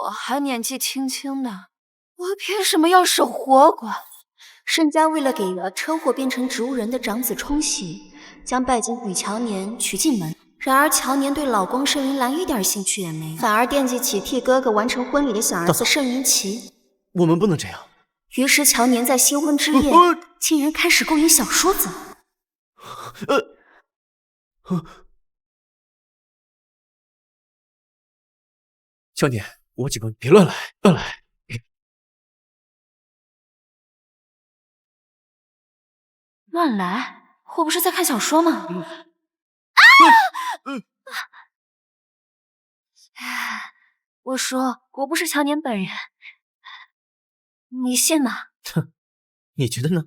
我还年纪轻轻的，我凭什么要守活寡？盛家为了给了车祸变成植物人的长子冲喜，将拜金女乔年娶进门。然而乔年对老公盛云兰一点兴趣也没有，反而惦记起替哥哥完成婚礼的小儿子盛云奇。我们不能这样。于是乔年在新婚之夜，竟然开始勾引小叔子。乔年，我警告你别乱来，乱来！乱来？我不是在看小说吗？我说我不是乔年本人，你信吗？哼，你觉得呢？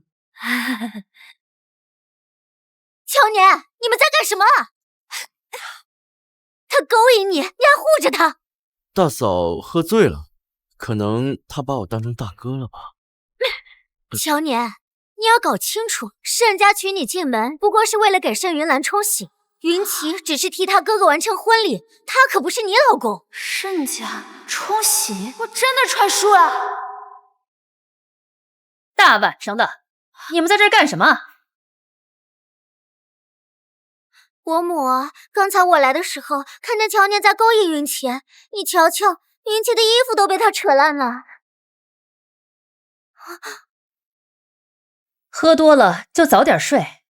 乔年，你们在干什么？他勾引你，你还护着他？大嫂喝醉了，可能她把我当成大哥了吧？乔年，你要搞清楚，盛家娶你进门不过是为了给盛云兰冲喜，云奇只是替他哥哥完成婚礼，他可不是你老公。盛家冲喜，我真的穿书了。大晚上的，你们在这儿干什么？伯母，刚才我来的时候看见乔年在勾引云奇，你瞧瞧，云奇的衣服都被他扯烂了。喝多了就早点睡，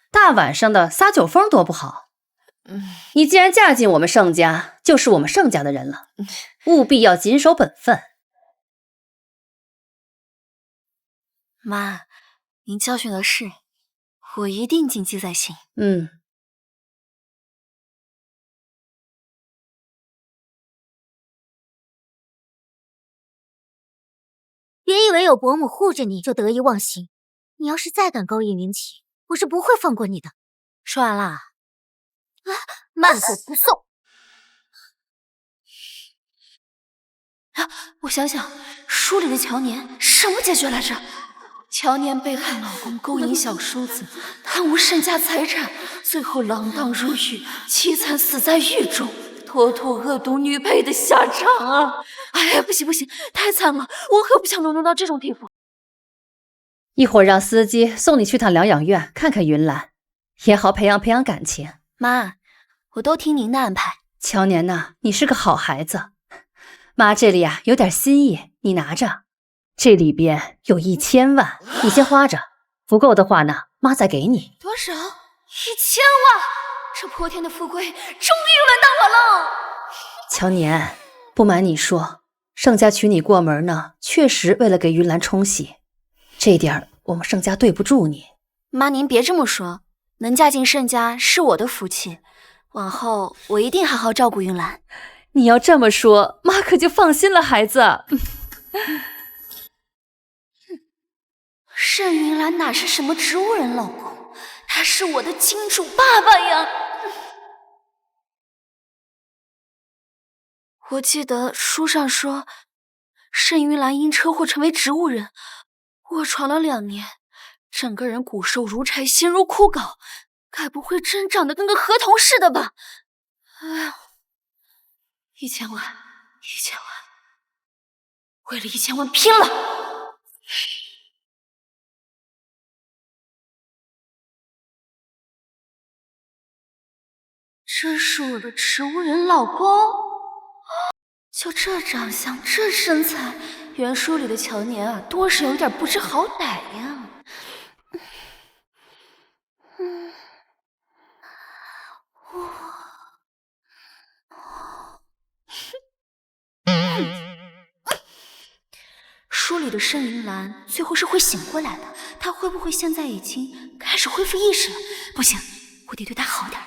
大晚上的撒酒疯多不好。你既然嫁进我们盛家，就是我们盛家的人了，务必要谨守本分。妈，您教训的是，我一定谨记在心。别以为有伯母护着你就得意忘形，你要是再敢勾引云奇，我是不会放过你的。说完了。慢走不送。我想想，书里的乔年什么结局来着？乔年被害老公勾引小叔子，贪污盛家财产，最后锒铛入狱，凄惨死在狱中，妥妥恶毒女配的下场啊！哎呀，不行不行，太惨了，我可不想沦落到这种地步。一会儿让司机送你去趟疗养院看看云兰，也好培养培养感情。妈，我都听您的安排。乔年呐，你是个好孩子，妈这里啊有点心意，你拿着，这里边有1000万，你先花着，不够的话呢，妈再给你。多少？1000万！这泼天的富贵终于轮到我了。乔年，不瞒你说，盛家娶你过门呢，确实为了给云兰冲喜，这点我们盛家对不住你。妈，您别这么说，能嫁进盛家是我的福气，往后我一定好好照顾云兰。你要这么说，妈可就放心了，孩子。盛云兰哪是什么植物人老公，他是我的金主爸爸呀！我记得书上说，盛云兰因车祸成为植物人，卧床了2年，整个人骨瘦如柴，形如枯槁，该不会真长得跟个合同似的吧？哎呀，1000万，1000万，为了1000万拼了！这是我的植物人老公，就这长相，这身材，原书里的乔年啊，多少有点不知好歹呀。书里的盛云兰最后是会醒过来的，她会不会现在已经开始恢复意识了？不行，我得对她好点。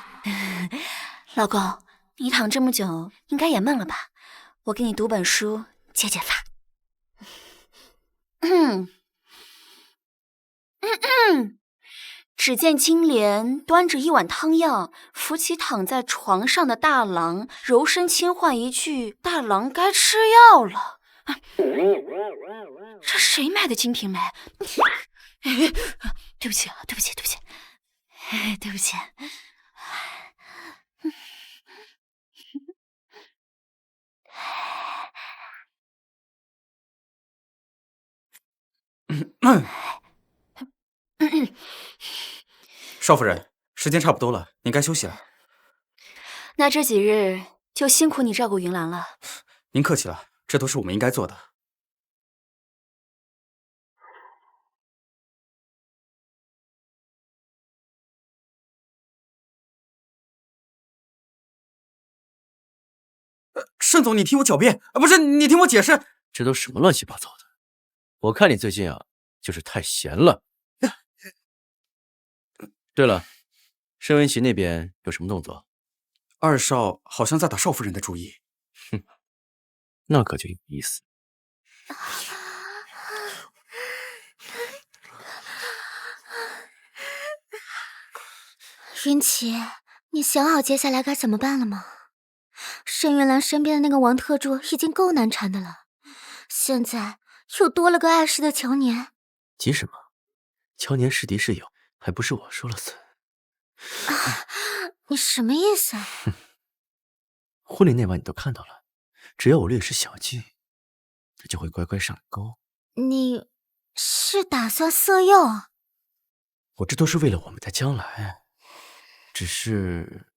老公，你躺这么久，应该也闷了吧？我给你读本书解解乏。只见金莲端着一碗汤药，扶起躺在床上的大郎，柔声轻唤一句：“大郎该吃药了。”这谁买的金瓶梅？对不起，对不起，对不起，对不起。少夫人，时间差不多了，您该休息了。那这几日就辛苦你照顾云兰了。您客气了，这都是我们应该做的。盛总，你听我狡辩，不是你听我解释。这都什么乱七八糟的？我看你最近啊，就是太闲了。对了，申文琪那边有什么动作？二少好像在打少夫人的主意。哼，那可就有意思。云奇，你想好接下来该怎么办了吗？沈云兰身边的那个王特助已经够难缠的了，现在又多了个碍事的乔年。急什么？乔年是敌是友，还不是我说了算。你什么意思啊？婚礼那晚你都看到了，只要我略施小计，他就会乖乖上钩。你是打算色诱？我这都是为了我们的将来，只是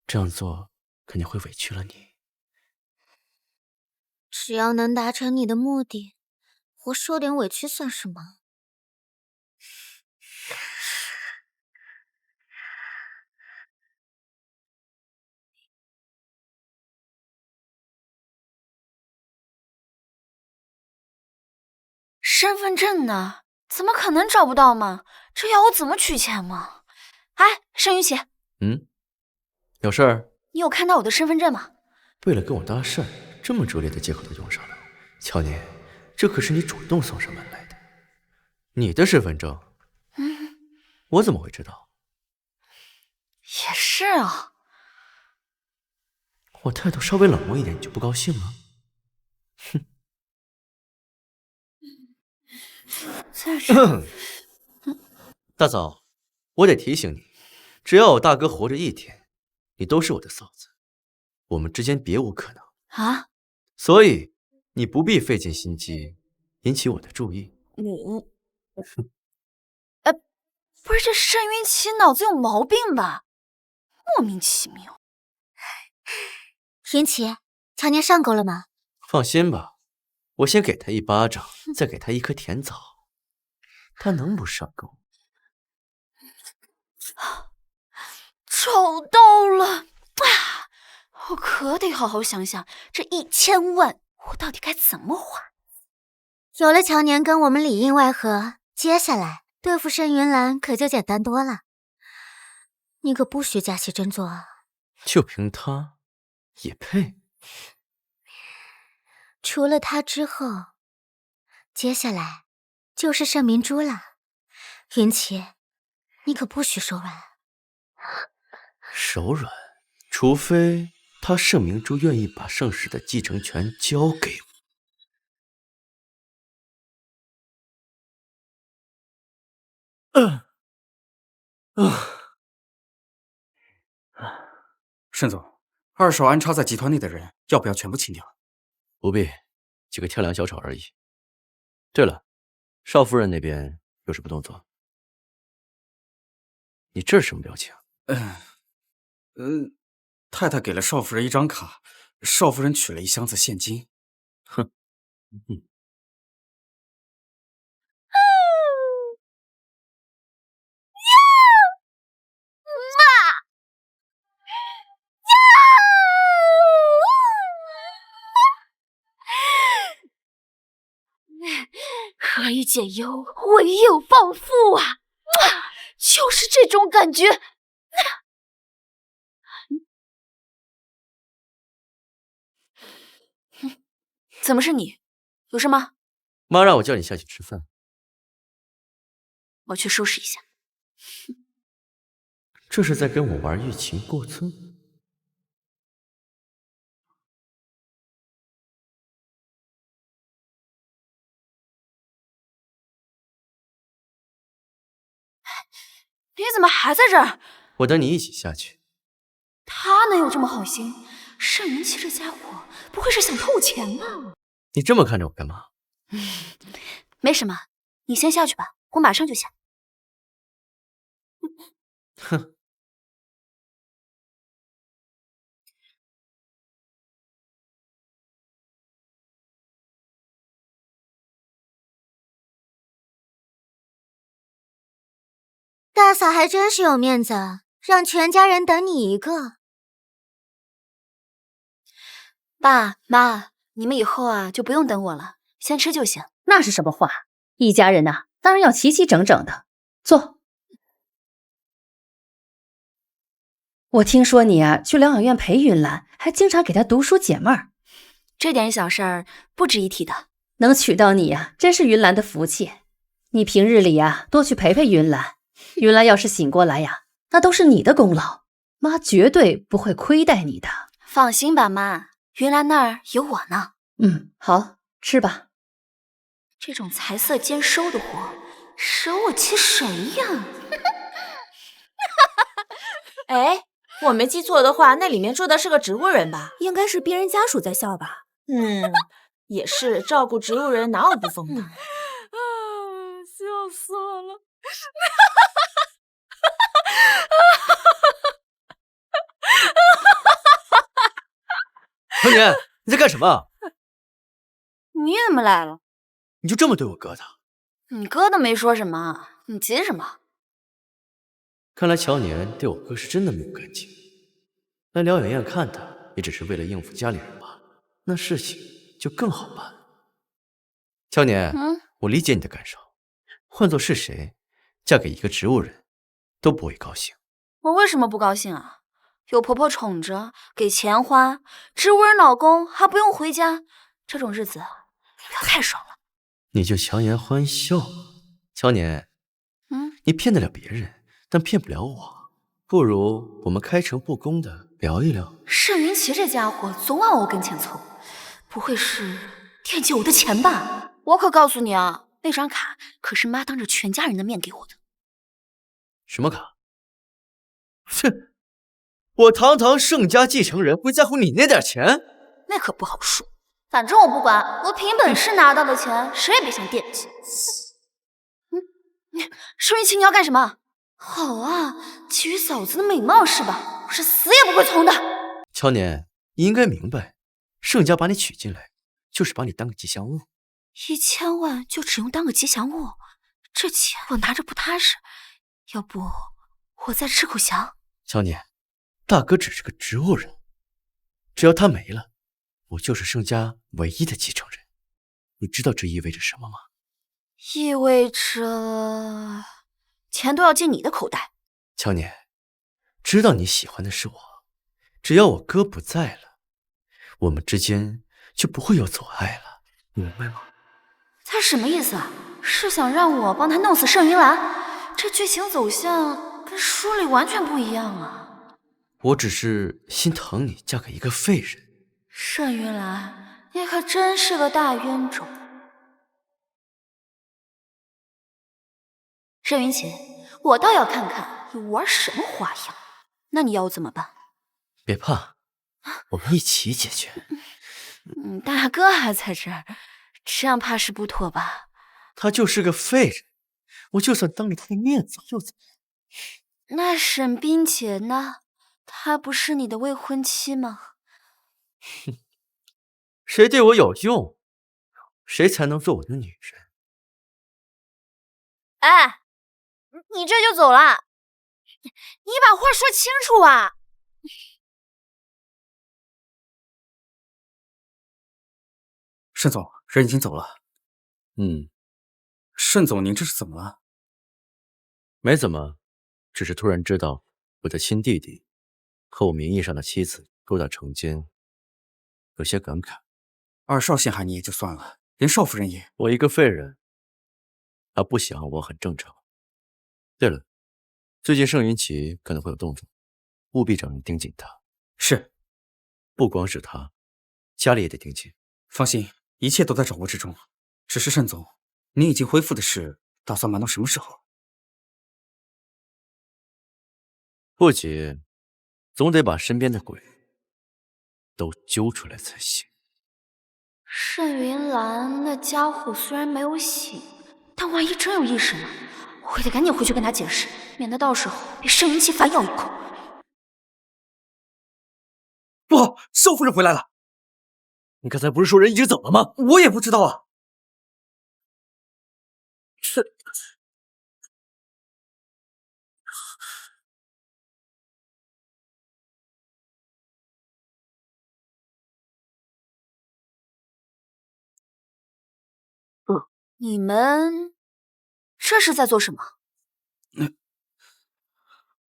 这样做肯定会委屈了你。只要能达成你的目的，我受点委屈算什么？身份证呢？怎么可能找不到嘛？这要我怎么取钱嘛？哎，盛云奇，有事儿？你有看到我的身份证吗？为了跟我搭事儿，这么拙劣的借口都用上了。乔年，这可是你主动送上门来的，你的身份证，我怎么会知道？也是啊。我态度稍微冷漠一点，你就不高兴了？哼。大嫂，我得提醒你，只要我大哥活着一天，你都是我的嫂子，我们之间别无可能啊。所以你不必费尽心机引起我的注意。不是这盛云奇脑子有毛病吧？莫名其妙。云奇，乔年上钩了吗？放心吧，我先给他一巴掌，再给他一颗甜枣，他能不上钩？找到了！我可得好好想想，这1000万我到底该怎么花。有了乔年跟我们里应外合，接下来对付盛云兰可就简单多了。你可不许假戏真做啊！就凭他，也配？除了他之后，接下来就是盛明珠了。云奇，你可不许手软。手软？除非他盛明珠愿意把盛世的继承权交给我。盛总，二少安插在集团内的人，要不要全部清掉？不必，几个跳梁小丑而已。对了，少夫人那边有什么动作？你这是什么表情？太太给了少夫人一张卡，少夫人取了一箱子现金。哼，何以解忧，唯有放腹啊！就是这种感觉。怎么是你？有事吗？妈让我叫你下去吃饭。我去收拾一下。这是在跟我玩欲擒故纵？你怎么还在这儿？我等你一起下去。他能有这么好心？盛云奇这家伙不会是想偷钱吧？你这么看着我干嘛？没什么，你先下去吧，我马上就下。哼。大嫂还真是有面子，让全家人等你一个。爸妈，你们以后啊就不用等我了，先吃就行。那是什么话？一家人呐，当然要齐齐整整的。坐。我听说你啊去疗养院陪云兰，还经常给她读书解闷儿。这点小事儿不值一提的。能娶到你呀，真是云兰的福气。你平日里呀多去陪陪云兰，云兰要是醒过来呀，那都是你的功劳，妈绝对不会亏待你的。放心吧，妈，云兰那儿有我呢。好，吃吧。这种财色兼收的活，舍我其谁呀？哎，我没记错的话，那里面住的是个植物人吧？应该是病人家属在笑吧？也是，照顾植物人哪有不疯的？笑死我了！少年，你在干什么？你怎么来了？你就这么对我哥的？你哥都没说什么，你急什么？看来乔年对我哥是真的没有感情，来疗养院看他也只是为了应付家里人罢了，那事情就更好办了。乔年，我理解你的感受，换做是谁，嫁给一个植物人，都不会高兴。我为什么不高兴啊？有婆婆宠着，给钱花，植物人老公还不用回家，这种日子可太爽了。你就强颜欢笑。乔年，你骗得了别人，但骗不了我。不如我们开诚布公的聊一聊。盛云奇这家伙总往我跟前凑，不会是惦记我的钱吧？我可告诉你啊，那张卡可是妈当着全家人的面给我的。什么卡？哼，我堂堂盛家继承人，不在乎你那点钱？那可不好说。反正我不管，我凭本事拿到的钱，谁也别想惦记。盛云奇，你要干什么？好啊，觊觎嫂子的美貌是吧？我是死也不会从的。乔年，你应该明白，盛家把你娶进来，就是把你当个吉祥物。1000万就只用当个吉祥物，这钱我拿着不踏实。要不我再吃口翔？乔年，大哥只是个植物人，只要他没了，我就是盛家唯一的继承人。你知道这意味着什么吗？意味着钱都要进你的口袋。乔年，知道你喜欢的是我，只要我哥不在了，我们之间就不会有阻碍了，明白吗？他什么意思啊？是想让我帮他弄死盛云兰？这剧情走向跟书里完全不一样啊！我只是心疼你嫁给一个废人。盛云兰，你可真是个大冤种。盛云奇，我倒要看看你玩什么花样。那你要我怎么办？别怕，我们一起解决。大哥还在这儿，这样怕是不妥吧？他就是个废人，我就算当着他的面走又怎么样？那沈冰姐呢？她不是你的未婚妻吗？哼，谁对我有用，谁才能做我的女人。哎，你这就走了？你把话说清楚啊！盛总，人已经走了。盛总，您这是怎么了？没怎么，只是突然知道我的亲弟弟和我名义上的妻子勾搭成奸，有些感慨。二少陷害你也就算了，连少夫人也……我一个废人，他不喜欢我很正常。对了，最近盛云奇可能会有动作，务必找人盯紧他。是，不光是他，家里也得盯紧。放心，一切都在掌握之中。只是盛总，您已经恢复的事，打算瞒到什么时候？不急，总得把身边的鬼都揪出来才行。盛云兰那家伙虽然没有醒，但万一真有意识呢？我得赶紧回去跟他解释，免得到时候被盛云奇反咬一口。不好，少夫人回来了！你刚才不是说人已经走了吗？我也不知道啊。你们这是在做什么？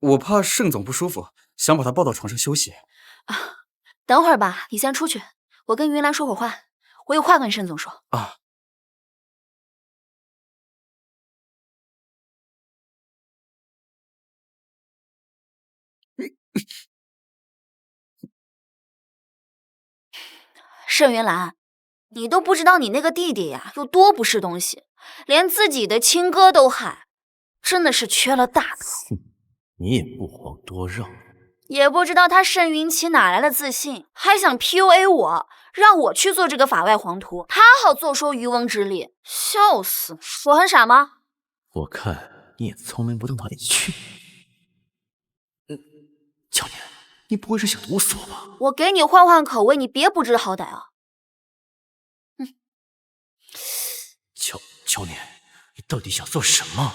我怕盛总不舒服，想把他抱到床上休息。等会儿吧，你先出去，我跟云兰说会儿话，我有话跟盛总说。啊。盛云兰，你都不知道你那个弟弟呀有多不是东西，连自己的亲哥都害，真的是缺了大德。你也不遑多让。也不知道他盛云奇哪来的自信，还想 PUA 我，让我去做这个法外黄图，他好坐收渔翁之利，笑死！我很傻吗？我看你也聪明不到哪里去。乔年，你不会是想毒死我吧？我给你换换口味，你别不知好歹啊！乔年，你到底想做什么？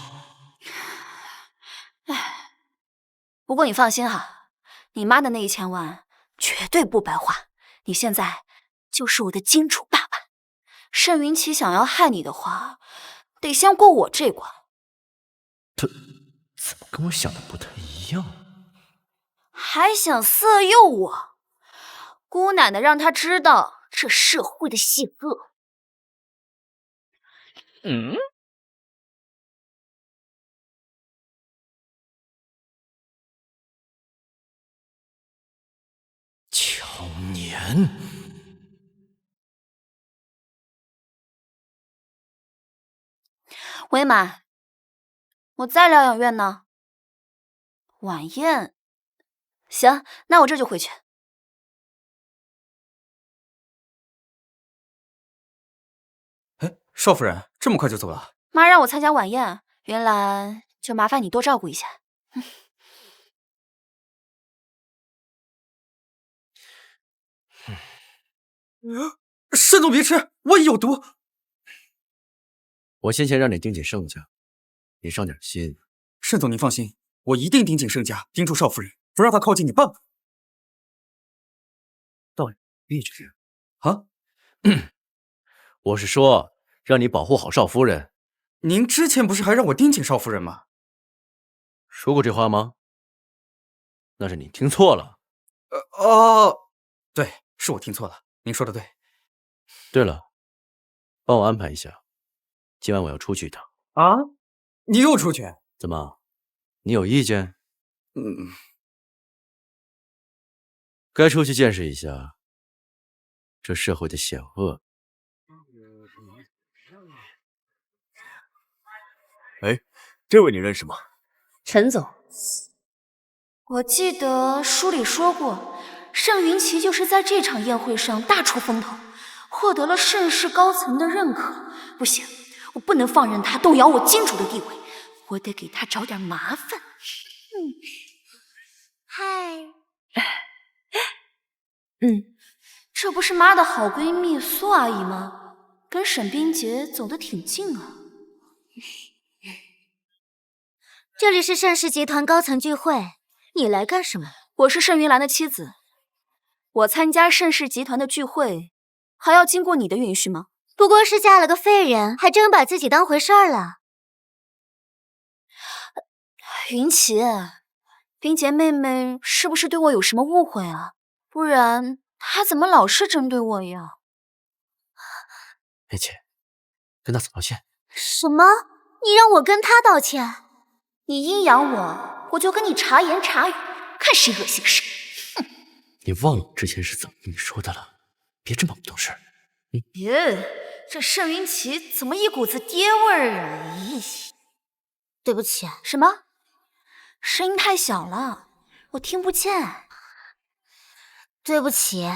不过你放心哈，你妈的那1000万绝对不白花，你现在就是我的金主爸爸。盛云奇想要害你的话，得先过我这关。他怎么跟我想的不太一样？还想色诱我？姑奶奶让他知道这社会的险恶。乔年，喂妈，我在疗养院呢。晚宴，行，那我这就回去。哎，少夫人这么快就走了？妈让我参加晚宴，云兰就麻烦你多照顾一下。盛总别吃，万一有毒。我先前让你盯紧盛家，你上点心。盛总您放心，我一定盯紧盛家，盯住少夫人，不让她靠近你半步。倒也不必这样啊！我是说，让你保护好少夫人。您之前不是还让我盯紧少夫人吗？说过这话吗？那是你听错了。对，是我听错了，您说的对。对了，帮我安排一下，今晚我要出去一趟。啊？你又出去？怎么？你有意见？该出去见识一下这社会的险恶。哎，这位你认识吗？陈总，我记得书里说过，盛云奇就是在这场宴会上大出风头，获得了盛世高层的认可。不行，我不能放任他动摇我金主的地位，我得给他找点麻烦。嗨，这不是妈的好闺蜜苏阿姨吗？跟沈冰洁走得挺近啊。这里是盛世集团高层聚会，你来干什么？我是盛云兰的妻子，我参加盛世集团的聚会，还要经过你的允许吗？不过是嫁了个废人，还真把自己当回事儿了。云奇，冰洁妹妹是不是对我有什么误会啊？不然她怎么老是针对我呀？梅姐，跟她道歉。什么？你让我跟他道歉？你阴阳我，我就跟你察言察语，看谁恶心谁。你忘了之前是怎么跟你说的了？别这么不懂事。这盛云奇怎么一股子爹味儿啊？对不起。什么？声音太小了，我听不见。对不起，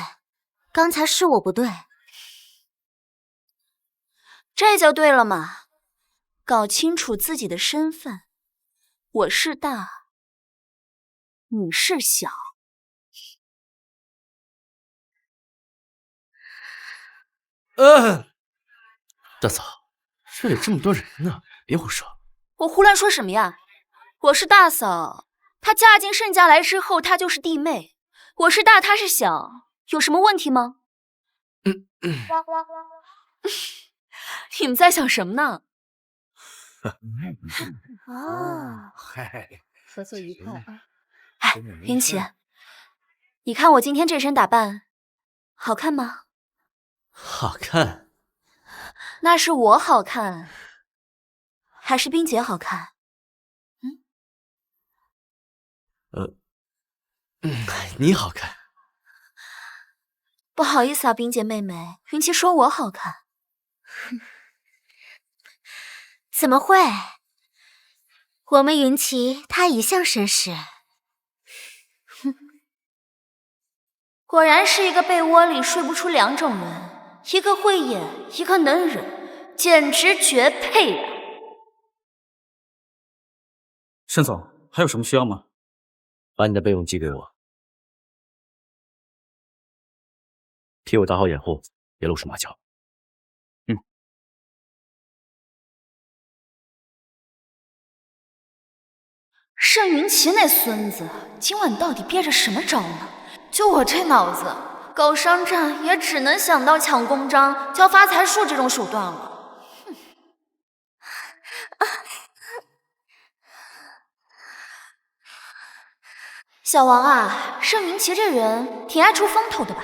刚才是我不对。这就对了嘛。搞清楚自己的身份，我是大，你是小。大嫂，这里这么多人呢，别胡说。我胡乱说什么呀？我是大嫂，她嫁进盛家来之后，她就是弟妹。我是大，她是小，有什么问题吗？你们在想什么呢？哦，嗨，合作愉快啊！哎，云奇，你看我今天这身打扮，好看吗？好看。那是我好看，还是冰姐好看？你好看。不好意思啊，冰姐妹妹，云奇说我好看。怎么会？我们云奇她一向绅士。果然是一个被窝里睡不出两种人，一个会演，一个能忍，简直绝配啊！盛总，还有什么需要吗？把你的备用寄给我，替我打好掩护，别露出马脚。盛云奇那孙子今晚到底憋着什么招呢？就我这脑子，搞商战也只能想到抢公章、交发财树这种手段了。小王啊，盛云奇这人挺爱出风头的吧？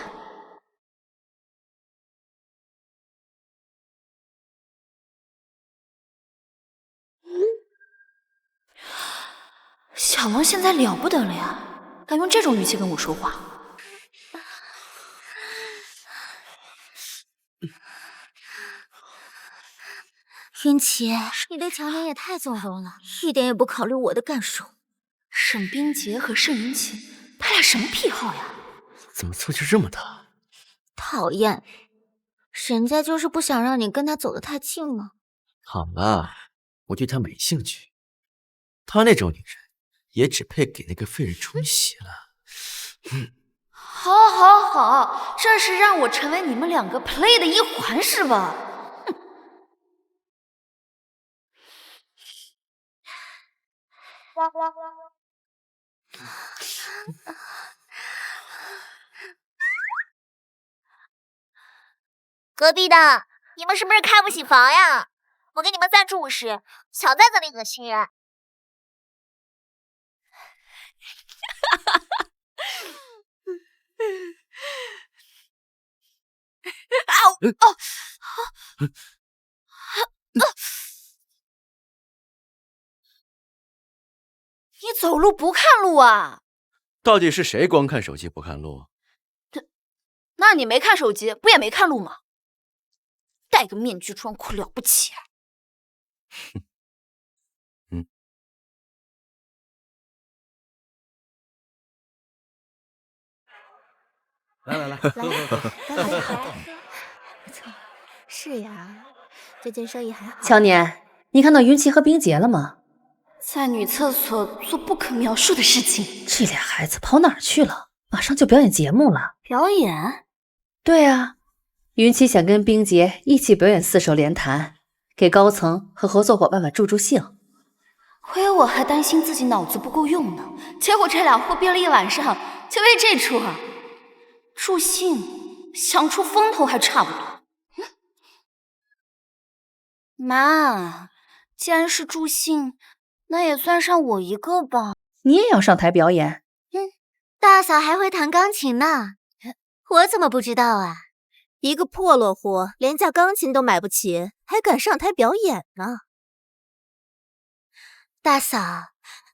小王现在了不得了呀，敢用这种语气跟我说话。云奇，你对乔年也太纵容了，一点也不考虑我的感受。沈冰洁和盛云奇，他俩什么癖好呀？怎么错觉这么大？讨厌，人家就是不想让你跟他走得太近嘛。好了，我对他没兴趣。他那种女人，也只配给那个废人冲洗了。好，好，好，这是让我成为你们两个 play 的一环是吧？隔壁的，你们是不是看不起房呀？我给你们赞助50，少在这里恶心人。你走路不看路啊？到底是谁光看手机不看路？那你没看手机，不也没看路吗？戴个面具装酷了不起啊？来，喝。不错，是呀，最近生意还好。乔年，你看到云奇和冰洁了吗？在女厕所做不可描述的事情。这俩孩子跑哪儿去了？马上就表演节目了。表演？对啊，云奇想跟冰洁一起表演4手联弹，给高层和合作伙伴们助助兴。亏我还担心自己脑子不够用呢，结果这俩货憋了一晚上，就为这出啊！助兴，想出风头还差不多。妈，既然是助兴，那也算上我一个吧。你也要上台表演？大嫂还会弹钢琴呢，我怎么不知道啊？一个破落户，连架钢琴都买不起，还敢上台表演呢？大嫂，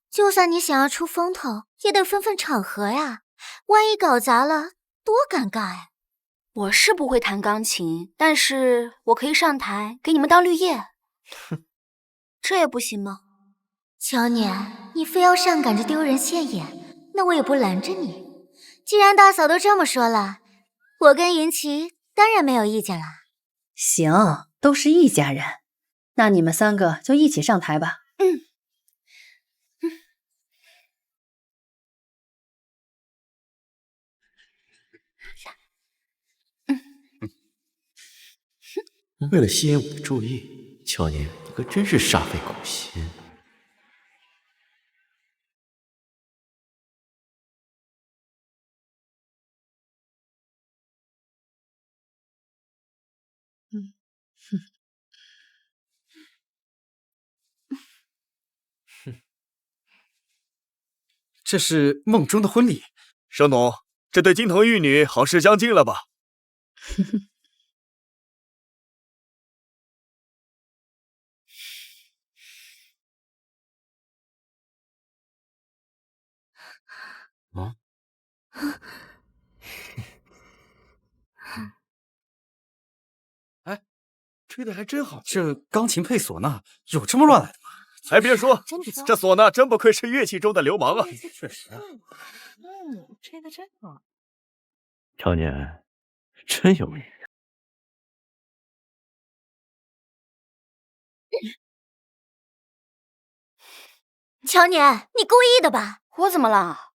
就算你想要出风头，也得分分场合呀，万一搞砸了，多尴尬呀！我是不会弹钢琴，但是我可以上台给你们当绿叶。这也不行吗？乔年，你非要上赶着丢人现眼，那我也不拦着你。既然大嫂都这么说了，我跟云奇当然没有意见啦。行，都是一家人。那你们3个就一起上台吧。为了吸引我的注意，乔年，你可真是煞费苦心。这是梦中的婚礼。盛总，这对金童玉女好事将近了吧？啊？哎，吹的还真好。这钢琴配唢呐，有这么乱来的吗？还别说，这唢呐真不愧是乐器中的流氓啊！确实啊。吹的真好。乔年，真有你。乔年，你故意的吧？我怎么了？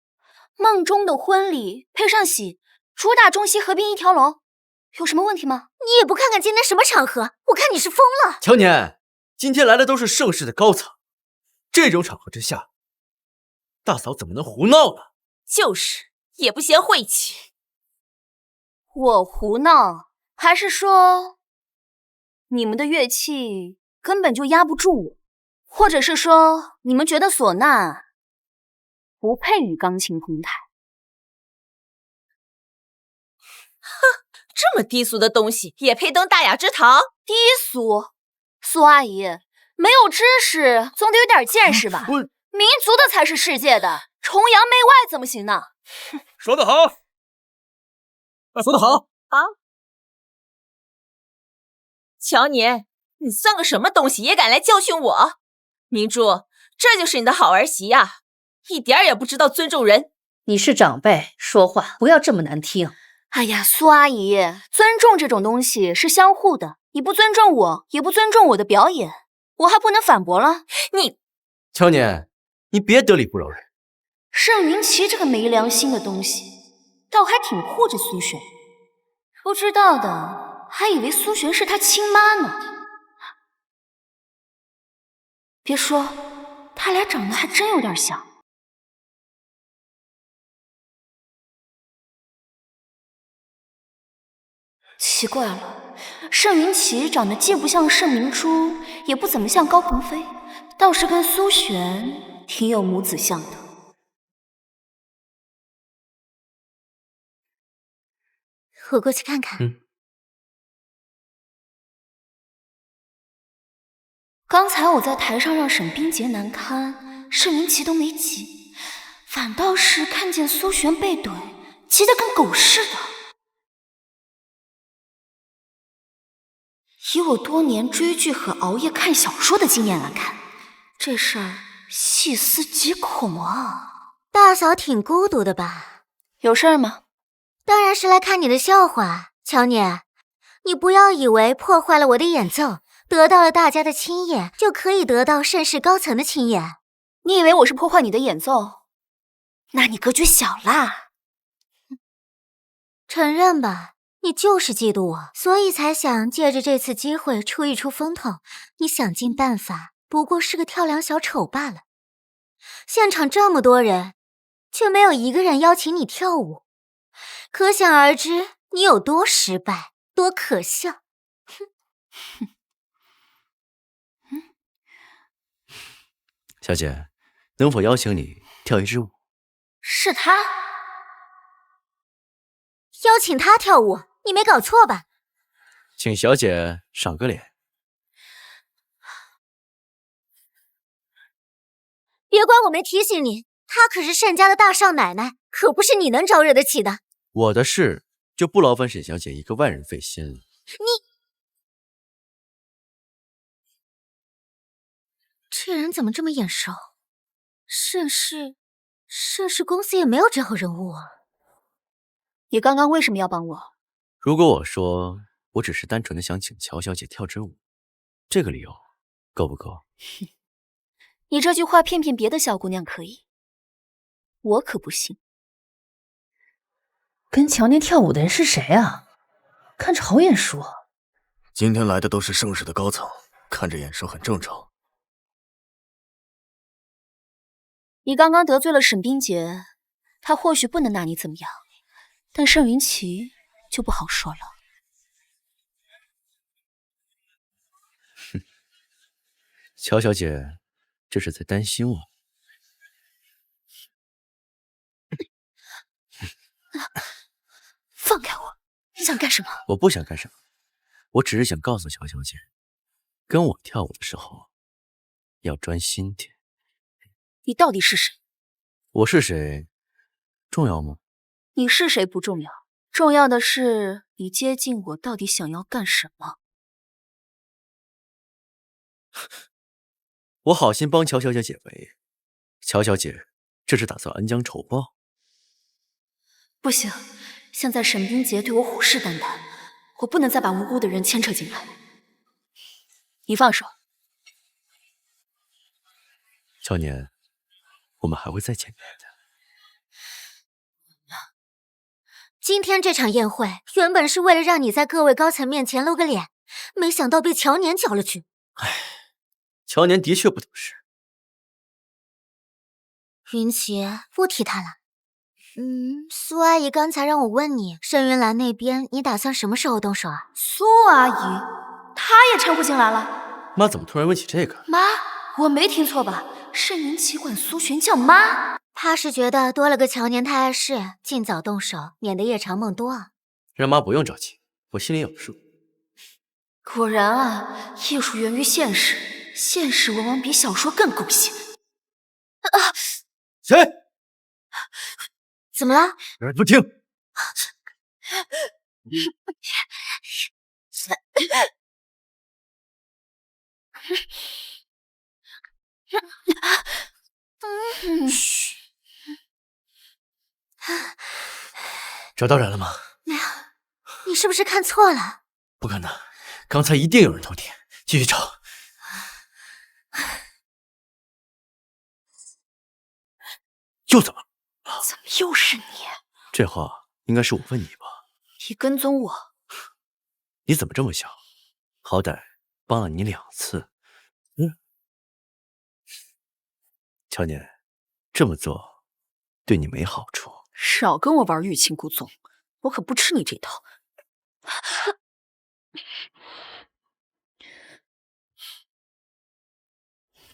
梦中的婚礼配上喜，主打中西合并一条龙，有什么问题吗？你也不看看今天什么场合？我看你是疯了。乔年，今天来的都是盛世的高层，这种场合之下，大嫂怎么能胡闹呢？就是，也不嫌晦气。我胡闹，还是说你们的乐器根本就压不住我？或者是说你们觉得唢呐不配与钢琴同台？哼，这么低俗的东西也配登大雅之堂？低俗？苏阿姨，没有知识总得有点见识吧？民族的才是世界的，崇洋媚外怎么行呢？说得好，说得好。乔年，你算个什么东西，也敢来教训我？明珠，这就是你的好儿媳呀，一点也不知道尊重人。你是长辈，说话不要这么难听。哎呀，苏阿姨，尊重这种东西是相互的，你不尊重我，也不尊重我的表演，我还不能反驳了。乔年，你别得理不饶人。盛云奇这个没良心的东西，倒还挺护着苏璇，不知道的还以为苏璇是他亲妈呢。别说，他俩长得还真有点像。奇怪了，盛云奇长得既不像盛明珠，也不怎么像高鹏飞，倒是跟苏璇挺有母子相的。我过去看看。刚才我在台上让沈冰洁难堪，盛云奇都没急，反倒是看见苏璇被怼，急得跟狗似的。以我多年追剧和熬夜看小说的经验来看，这事儿细思极恐啊！大嫂挺孤独的吧？有事儿吗？当然是来看你的笑话。乔年，你不要以为破坏了我的演奏，得到了大家的亲眼，就可以得到盛世高层的亲眼。你以为我是破坏你的演奏？那你格局小啦。承认吧，你就是嫉妒我，所以才想借着这次机会出一出风头。你想尽办法，不过是个跳梁小丑罢了。现场这么多人，却没有一个人邀请你跳舞，可想而知你有多失败，多可笑。小姐，能否邀请你跳一支舞？是他？邀请他跳舞，你没搞错吧？请小姐赏个脸。别怪我没提醒你，她可是盛家的大少奶奶，可不是你能招惹得起的。我的事就不劳烦沈小姐一个外人费心了。这人怎么这么眼熟？盛世公司也没有这号人物啊。你刚刚为什么要帮我？如果我说我只是单纯的想请乔小姐跳支舞，这个理由够不够？你这句话骗骗别的小姑娘可以，我可不行。跟乔年跳舞的人是谁啊？看着好眼熟啊。今天来的都是盛世的高层，看着眼熟很正常。你刚刚得罪了沈冰洁，她或许不能拿你怎么样，但盛云奇就不好说了。哼，乔小姐这是在担心我。放开我！你想干什么？我不想干什么，我只是想告诉乔小姐，跟我跳舞的时候要专心点。你到底是谁？我是谁，重要吗？你是谁不重要，重要的是你接近我到底想要干什么。我好心帮乔小姐解围，乔小姐这是打算恩将仇报？不行，现在沈冰洁对我虎视眈眈，我不能再把无辜的人牵扯进来。你放手。乔年，我们还会再见面的。今天这场宴会原本是为了让你在各位高层面前露个脸，没想到被乔年搅了局。唉，乔年的确不懂事。云奇，不提他了。苏阿姨刚才让我问你，盛云兰那边你打算什么时候动手啊？苏阿姨，她也掺和进来了。妈怎么突然问起这个？妈，我没听错吧？盛云奇管苏璇叫妈。他是觉得多了个乔年太碍事，尽早动手，免得夜长梦多啊。让妈不用着急，我心里有数。果然啊，艺术源于现实，现实往往比小说更狗血。谁？怎么了？不听。嘘。找到人了吗？没有，你是不是看错了？不可能，刚才一定有人偷听，继续找。又怎么了？怎么又是你？这话应该是我问你吧？你跟踪我？你怎么这么想？好歹帮了你2次。乔年，这么做对你没好处。少跟我玩欲擒故纵，我可不吃你这套。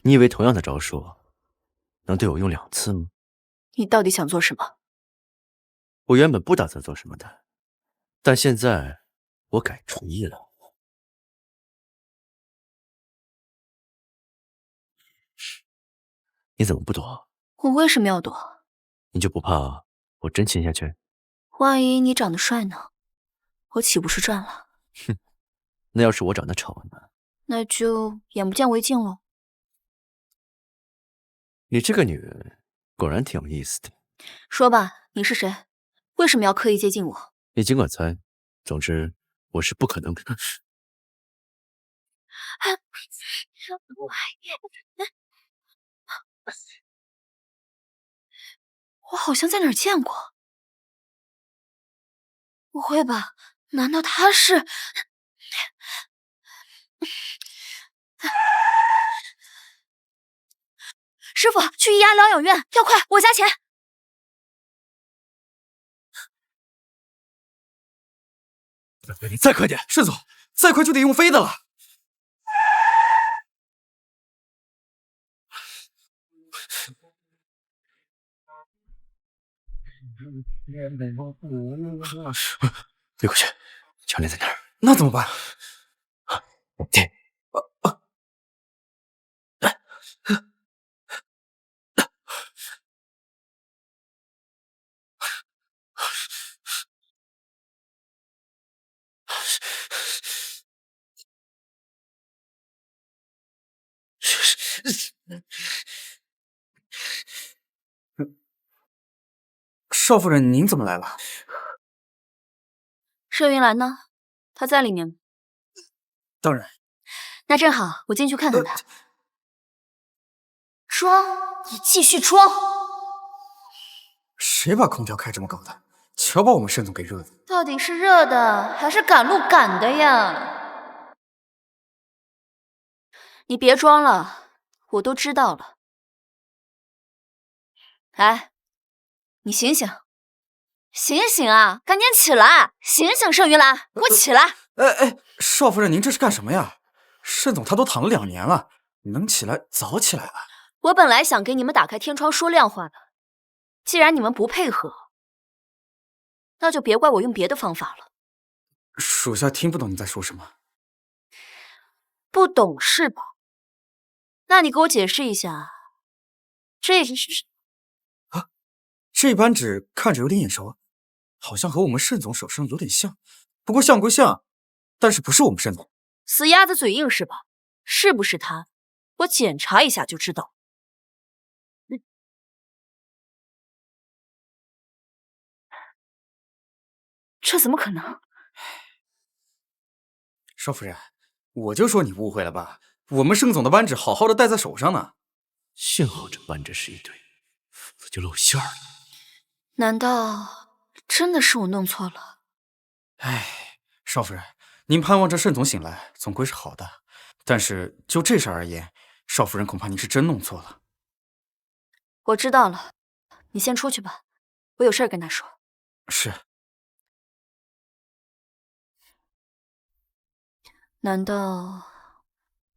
你以为同样的招数能对我用2次吗？你到底想做什么？我原本不打算做什么的，但现在我改主意了。你怎么不躲？我为什么要躲？你就不怕我真亲下去？万一你长得帅呢？我岂不是赚了？哼，那要是我长得丑呢？那就眼不见为净喽。你这个女人果然挺有意思的。说吧，你是谁？为什么要刻意接近我？你尽管猜，总之我是不可能。我好像在哪儿见过。不会吧？难道他是？师傅，去怡安疗养院，要快，我加钱。你再快点，顺总，再快就得用飞的了。别过去，乔练在那儿。那怎么办？对。少夫人，您怎么来了？盛云兰呢？她在里面吗？当然。那正好，我进去看看他。装，你继续装。谁把空调开这么高的？瞧把我们盛总给热的。到底是热的还是赶路赶的呀？你别装了，我都知道了。哎，你醒醒，醒醒啊！赶紧起来！醒醒，盛云兰，给我起来！少夫人，您这是干什么呀？盛总他都躺了2年了，能起来早起来了。我本来想给你们打开天窗说亮话的，既然你们不配合，那就别怪我用别的方法了。属下听不懂你在说什么。不懂是吧？那你给我解释一下，这是什么？啊，这扳指看着有点眼熟，好像和我们盛总手上有点像。不过像归像，但是不是我们盛总。死鸭子嘴硬是吧？是不是他？我检查一下就知道。这怎么可能？少夫人，我就说你误会了吧，我们盛总的扳指好好的戴在手上呢。幸好这扳指是一对，否则就露馅了。难道真的是我弄错了？哎，少夫人，您盼望着盛总醒来，总归是好的。但是就这事而言，少夫人恐怕您是真弄错了。我知道了，你先出去吧，我有事跟他说。是。难道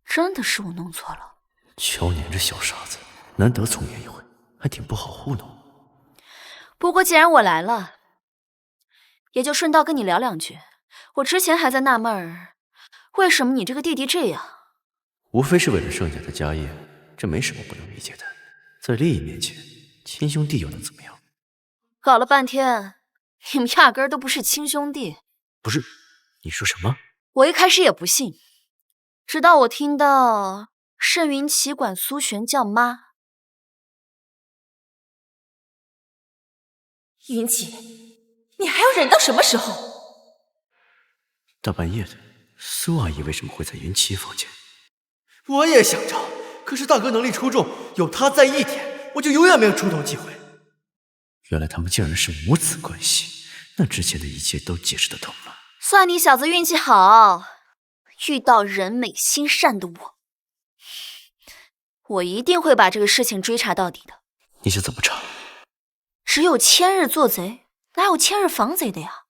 真的是我弄错了？乔年这小傻子，难得聪明一回，还挺不好糊弄。不过既然我来了，也就顺道跟你聊2句。我之前还在纳闷儿，为什么你这个弟弟这样？无非是为了盛家的家业，这没什么不能理解的。在利益面前，亲兄弟又能怎么样？搞了半天，你们压根儿都不是亲兄弟。不是，你说什么？我一开始也不信，直到我听到盛云奇管苏璇叫妈。云奇，你还要忍到什么时候？大半夜的，苏阿姨为什么会在云奇房间？我也想找，可是大哥能力出众，有他在一天，我就永远没有出头机会。原来他们竟然是母子关系，那之前的一切都解释得通了。算你小子运气好，遇到人美心善的我。我一定会把这个事情追查到底的。你想怎么查？只有千日做贼，哪有千日防贼的呀？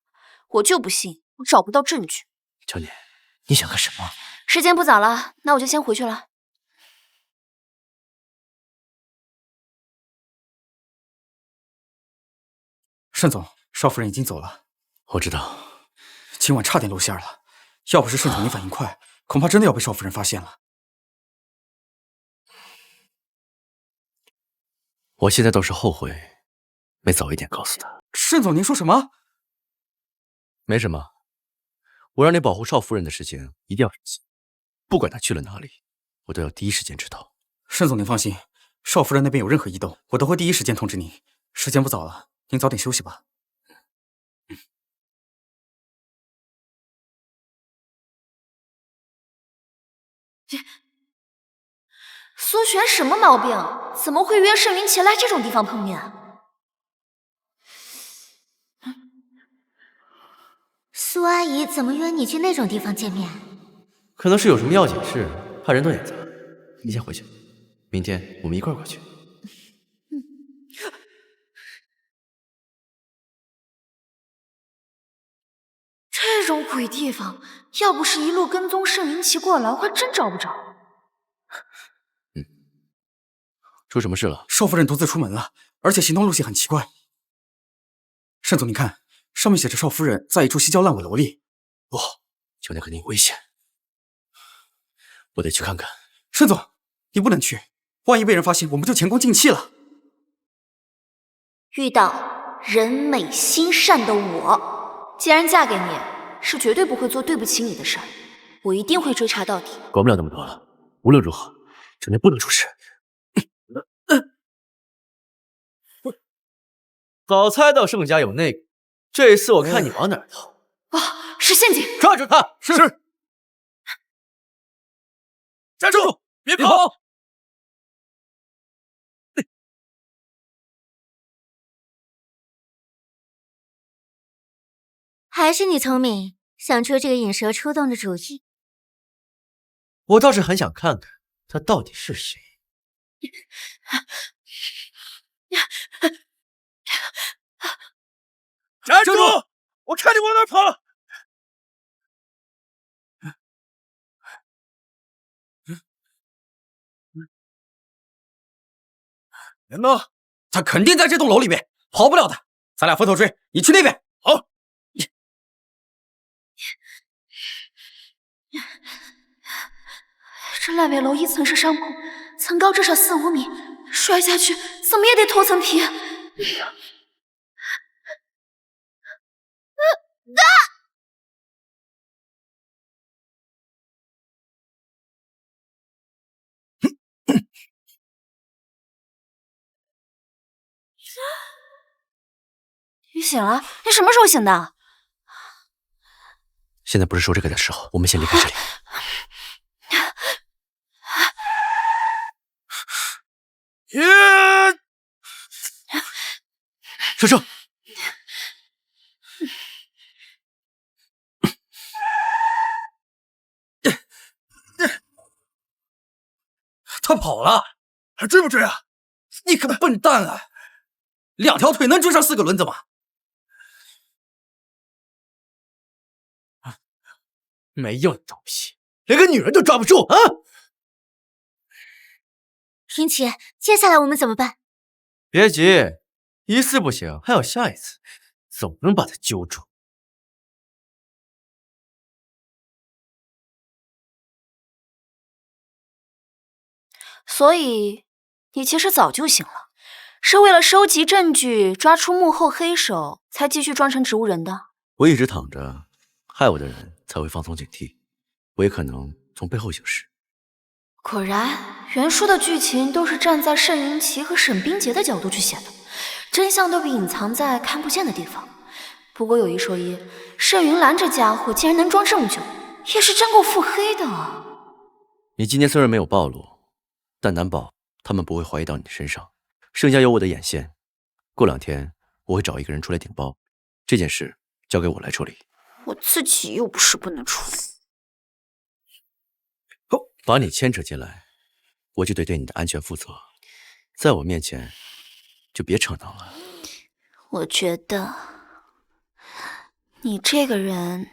我就不信我找不到证据。乔年，你想干什么？时间不早了，那我就先回去了。盛总，少夫人已经走了。我知道，今晚差点露馅了，要不是盛总你反应快，恐怕真的要被少夫人发现了。我现在倒是后悔，没早一点告诉他。盛总，您说什么？没什么，我让你保护少夫人的事情一定要执行，不管她去了哪里，我都要第一时间知道。盛总，您放心，少夫人那边有任何异动，我都会第一时间通知您。时间不早了，您早点休息吧。苏璇什么毛病？怎么会约盛云奇来这种地方碰面？苏阿姨怎么约你去那种地方见面？可能是有什么要紧事，怕人多眼杂。你先回去，明天我们一块儿过去。这种鬼地方，要不是一路跟踪盛云奇过来，我还真找不着。出什么事了？少夫人独自出门了，而且行动路线很奇怪。盛总，你看，上面写着少夫人在一处西郊烂尾楼里。不，就那肯定危险，我得去看看。盛总，你不能去，万一被人发现，我们就前功尽弃了。遇到人美心善的我，既然嫁给你，是绝对不会做对不起你的事儿。我一定会追查到底。管不了那么多了，无论如何，今天不能出事。早猜到盛家有内鬼，这一次我看你往哪儿逃！啊，是陷阱！抓住他！是。站住！别跑！还是你聪明，想出这个引蛇出洞的主意。我倒是很想看看他到底是谁。站住！我看你往哪跑！人呢？他肯定在这栋楼里面，跑不了的。咱俩分头追，你去那边。好。这烂尾楼1层是商铺，层高至少4、5米，摔下去怎么也得脱层皮。你醒了？你什么时候醒的？现在不是说这个的时候，我们先离开这里。收手！他跑了，还追不追啊？你个笨蛋啊！2条腿能追上4个轮子吗？没用的东西，连个女人都抓不住啊！云奇，接下来我们怎么办？别急，一次不行，还有下一次，总能把他揪住。所以，你其实早就醒了，是为了收集证据，抓出幕后黑手，才继续装成植物人的。我一直躺着，害我的人才会放松警惕，我也可能从背后行事。果然，原书的剧情都是站在盛云奇和沈冰洁的角度去写的，真相都被隐藏在看不见的地方。不过有一说一，盛云兰这家伙竟然能装这么久，也是真够腹黑的啊！你今天虽然没有暴露，但难保他们不会怀疑到你身上。盛家有我的眼线，过2天我会找一个人出来顶包，这件事交给我来处理。我自己又不是不能处理。把你牵扯进来，我就得对你的安全负责。在我面前，就别逞能了。我觉得你这个人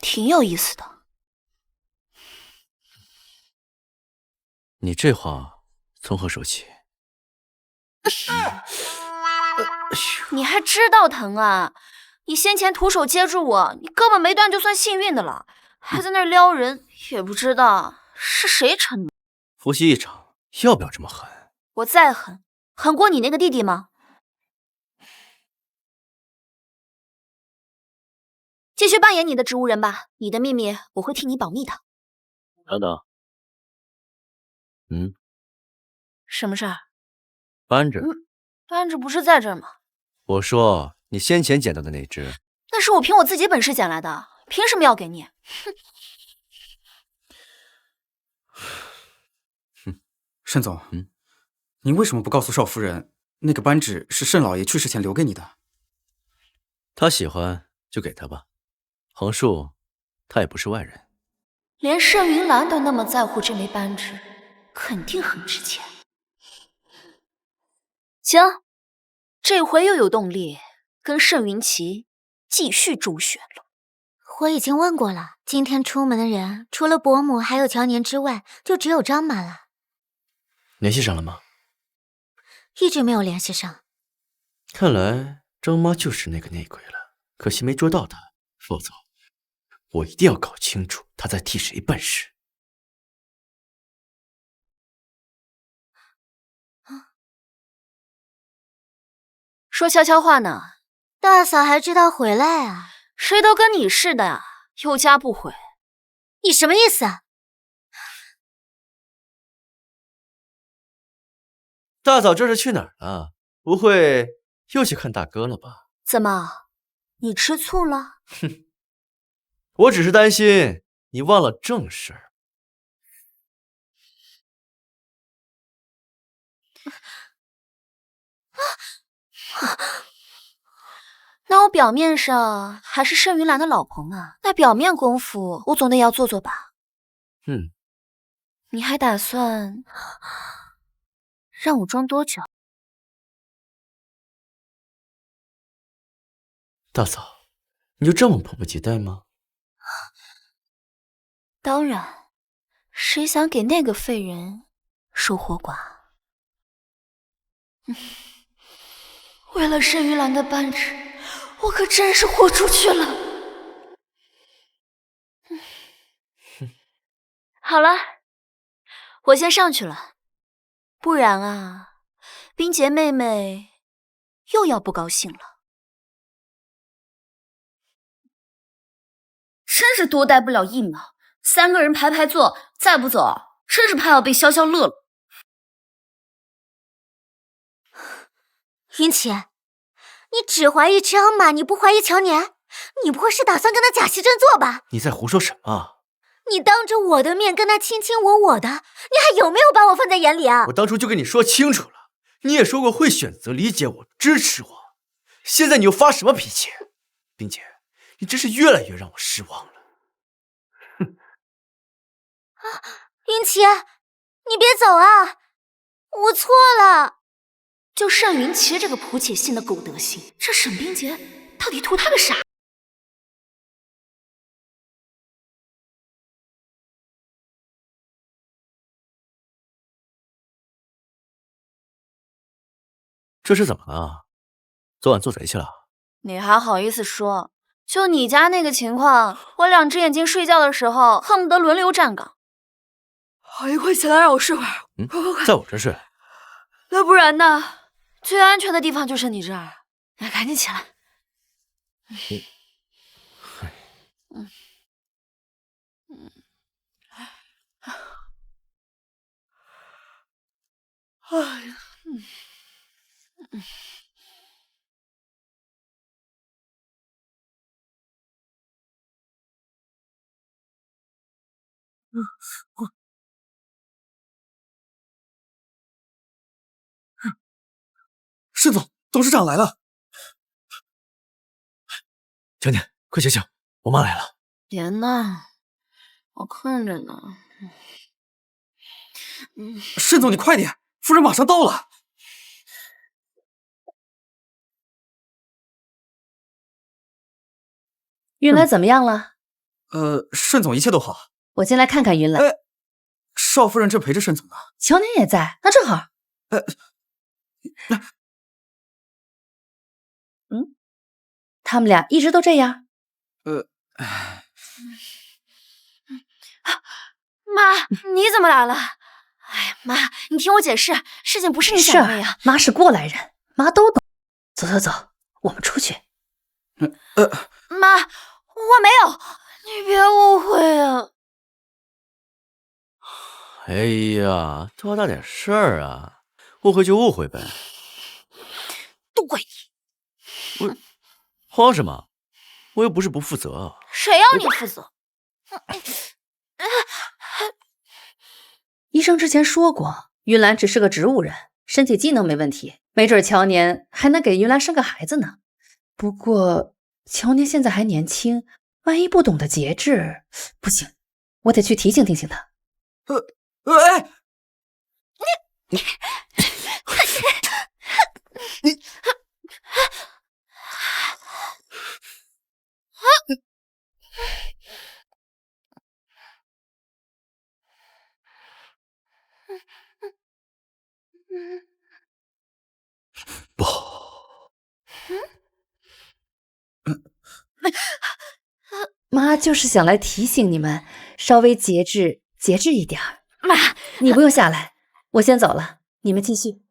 挺有意思的。你这话从何说起？你还知道疼啊？你先前徒手接住我，你胳膊没断就算幸运的了，还在那儿撩人，也不知道是谁撑的。复习一场，要不要这么狠？我再狠，狠过你那个弟弟吗？继续扮演你的植物人吧，你的秘密我会替你保密的。等等，什么事儿？扳指。扳指不是在这儿吗？我说你先前捡到的那只，那是我凭我自己本事捡来的，凭什么要给你？哼！盛总，您为什么不告诉少夫人，那个扳指是盛老爷去世前留给你的？他喜欢就给他吧，横竖他也不是外人。连盛云兰都那么在乎这枚扳指，肯定很值钱。行，这回又有动力跟盛云奇继续周旋了。我已经问过了，今天出门的人除了伯母还有乔年之外，就只有张妈了。联系上了吗？一直没有联系上。看来张妈就是那个内鬼了，可惜没捉到她，否则我一定要搞清楚她在替谁办事。说悄悄话呢，大嫂还知道回来啊？谁都跟你似的啊，有家不回。你什么意思啊？大嫂这是去哪儿了？不会又去看大哥了吧？怎么，你吃醋了？哼，我只是担心你忘了正事儿。那我表面上还是盛云兰的老婆嘛，那表面功夫我总得要做做吧。你还打算让我装多久？大嫂，你就这么迫不及待吗？当然，谁想给那个废人守活寡？为了盛云兰的扳指，我可真是豁出去了。好了，我先上去了，不然啊，冰洁妹妹又要不高兴了。真是多待不了一秒，3个人排排坐，再不走，真是怕要被潇潇乐了。云奇，你只怀疑张马，你不怀疑乔年？你不会是打算跟他假戏真做吧？你在胡说什么？你当着我的面跟他卿卿我我的，你还有没有把我放在眼里啊？我当初就跟你说清楚了，你也说过会选择理解我、支持我，现在你又发什么脾气？冰姐，你真是越来越让我失望了。云奇，你别走啊！我错了。就盛云奇这个仆且信的狗德行，这沈冰洁到底图他个啥？这是怎么了？昨晚做贼去了？你还好意思说？就你家那个情况，我2只眼睛睡觉的时候恨不得轮流站岗。好，你快起来让我睡会儿。快，在我这睡。那不然呢？最安全的地方就是你这儿。来，赶紧起来。哎呀，盛总，董事长来了。乔年，快醒醒，我妈来了。别闹，我困着呢。盛总，你快点，夫人马上到了。云兰怎么样了？盛总一切都好。我先来看看云兰。少夫人正陪着盛总呢。乔年也在，那正好。他们俩一直都这样。妈，你怎么来了？哎呀，妈，你听我解释，事情不是你想的那样。妈是过来人，妈都懂。走走走，我们出去。妈，我没有，你别误会啊。哎呀，多大点事儿啊，误会就误会呗。都怪你！慌什么？我又不是不负责。谁要你负责？医生之前说过，云兰只是个植物人，身体机能没问题，没准乔年还能给云兰生个孩子呢。不过乔年现在还年轻，万一不懂得节制，不行，我得去提醒提醒他。你不好。妈就是想来提醒你们，稍微节制一点。妈，你不用下来，我先走了，你们继续。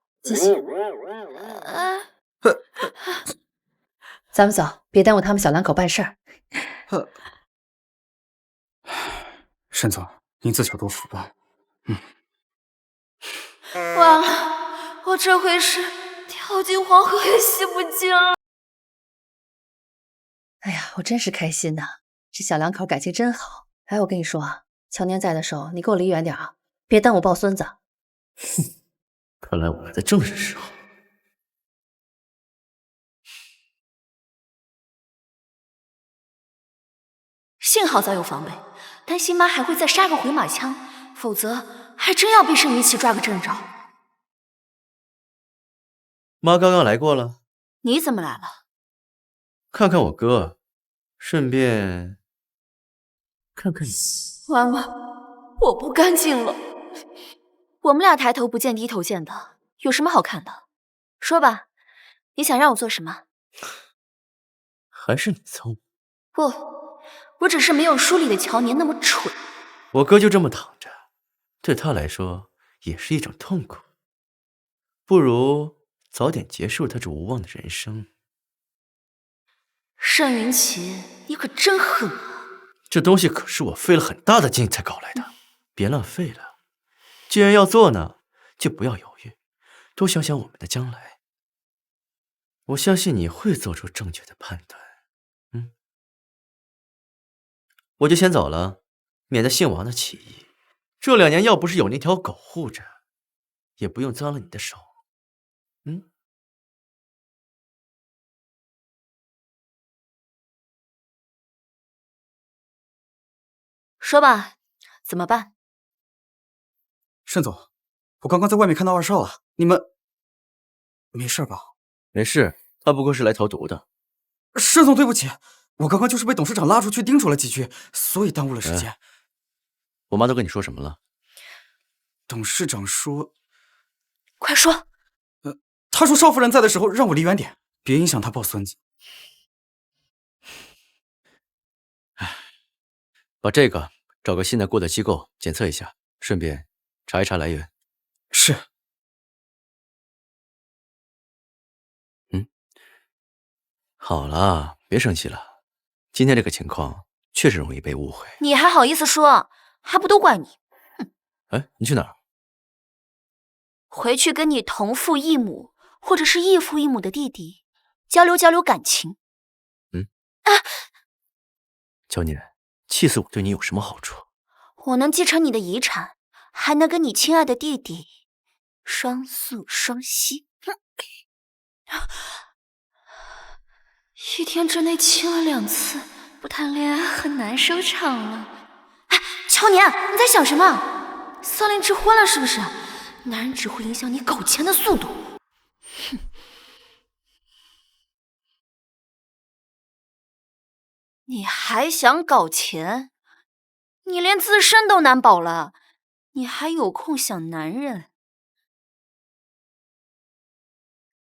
咱们走，别耽误他们小两口办事儿。盛总，您自求多福吧。完了，我这回是跳进黄河也洗不净了。哎呀，我真是开心呐，这小两口感情真好。哎，我跟你说啊，乔年在的时候，你给我离远点啊，别耽误抱孙子。看来我来的正是时候。幸好早有防备，担心妈还会再杀个回马枪，否则还真要被盛云奇抓个正着。妈刚刚来过了。你怎么来了？看看我哥，顺便看看你。完了，我不干净了。我们俩抬头不见低头见的，有什么好看的？说吧，你想让我做什么？还是你聪明。不，我只是没有书里的乔年那么蠢。我哥就这么躺着，对他来说也是一种痛苦。不如早点结束他这无望的人生。盛云奇，你可真狠啊！这东西可是我费了很大的劲才搞来的，别浪费了。既然要做呢，就不要犹豫，多想想我们的将来。我相信你会做出正确的判断。我就先走了，免得姓王的起疑。这2年要不是有那条狗护着，也不用脏了你的手。说吧，怎么办？盛总，我刚刚在外面看到2少了，你们没事吧？没事，他不过是来投毒的。盛总，对不起，我刚刚就是被董事长拉出去叮嘱了几句，所以耽误了时间。我妈都跟你说什么了？董事长说，快说。他说少夫人在的时候让我离远点，别影响他抱孙子。把这个找个信得过的机构检测一下，顺便查一查来源。是。好了，别生气了。今天这个情况确实容易被误会。你还好意思说？还不都怪你？哼！哎，你去哪儿？回去跟你同父异母或者是异父异母的弟弟交流交流感情。乔年，气死我对你有什么好处？我能继承你的遗产，还能跟你亲爱的弟弟双宿双栖。1天之内亲了2次，不谈恋爱很难收场了。哎，乔年，你在想什么？骚灵芝昏了是不是？男人只会影响你搞钱的速度。哼！你还想搞钱？你连自身都难保了，你还有空想男人？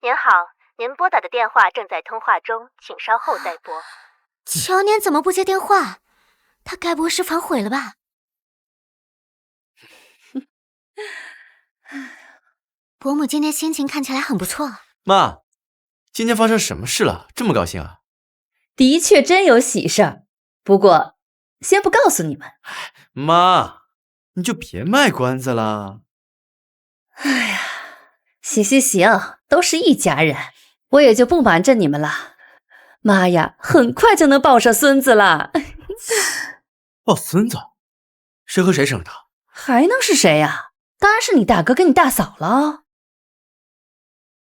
您好，您拨打的电话正在通话中，请稍后再拨。乔年怎么不接电话？他该不会是反悔了吧？伯母今天心情看起来很不错。妈，今天发生什么事了？这么高兴啊？的确真有喜事儿，不过先不告诉你们。妈，你就别卖关子了。哎呀，行，都是一家人，我也就不瞒着你们了。妈呀，很快就能抱上孙子了。抱孙子？谁和谁生的？还能是谁呀？当然是你大哥跟你大嫂了。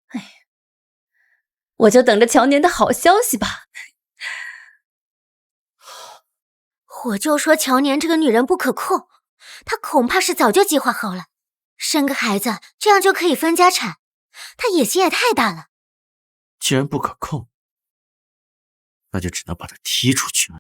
哎，我就等着乔年的好消息吧。我就说乔年这个女人不可控，她恐怕是早就计划好了，生个孩子，这样就可以分家产。她野心也太大了。既然不可控，那就只能把她踢出去。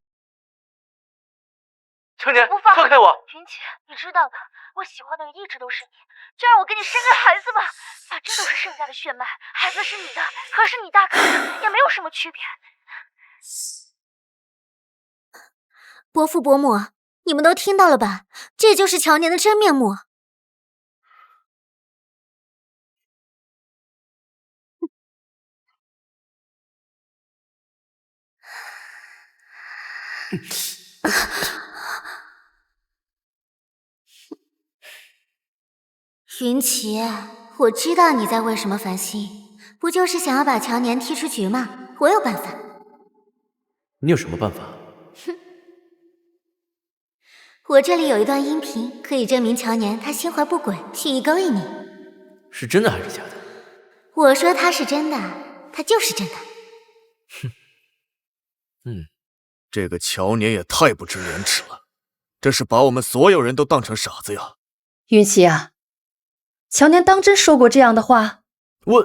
乔年，放开我！云奇，你知道的，我喜欢的人一直都是你，就让我给你生个孩子吧。反正都是盛家的血脉，孩子是你的，和是你大哥的也没有什么区别。伯父伯母，你们都听到了吧？这就是乔年的真面目。云奇，我知道你在为什么烦心，不就是想要把乔年踢出局吗？我有办法。你有什么办法？我这里有一段音频，可以证明乔年他心怀不轨，蓄意勾引你。是真的还是假的？我说他是真的，他就是真的。这个乔年也太不知廉耻了，这是把我们所有人都当成傻子呀！云奇啊，乔年当真说过这样的话？我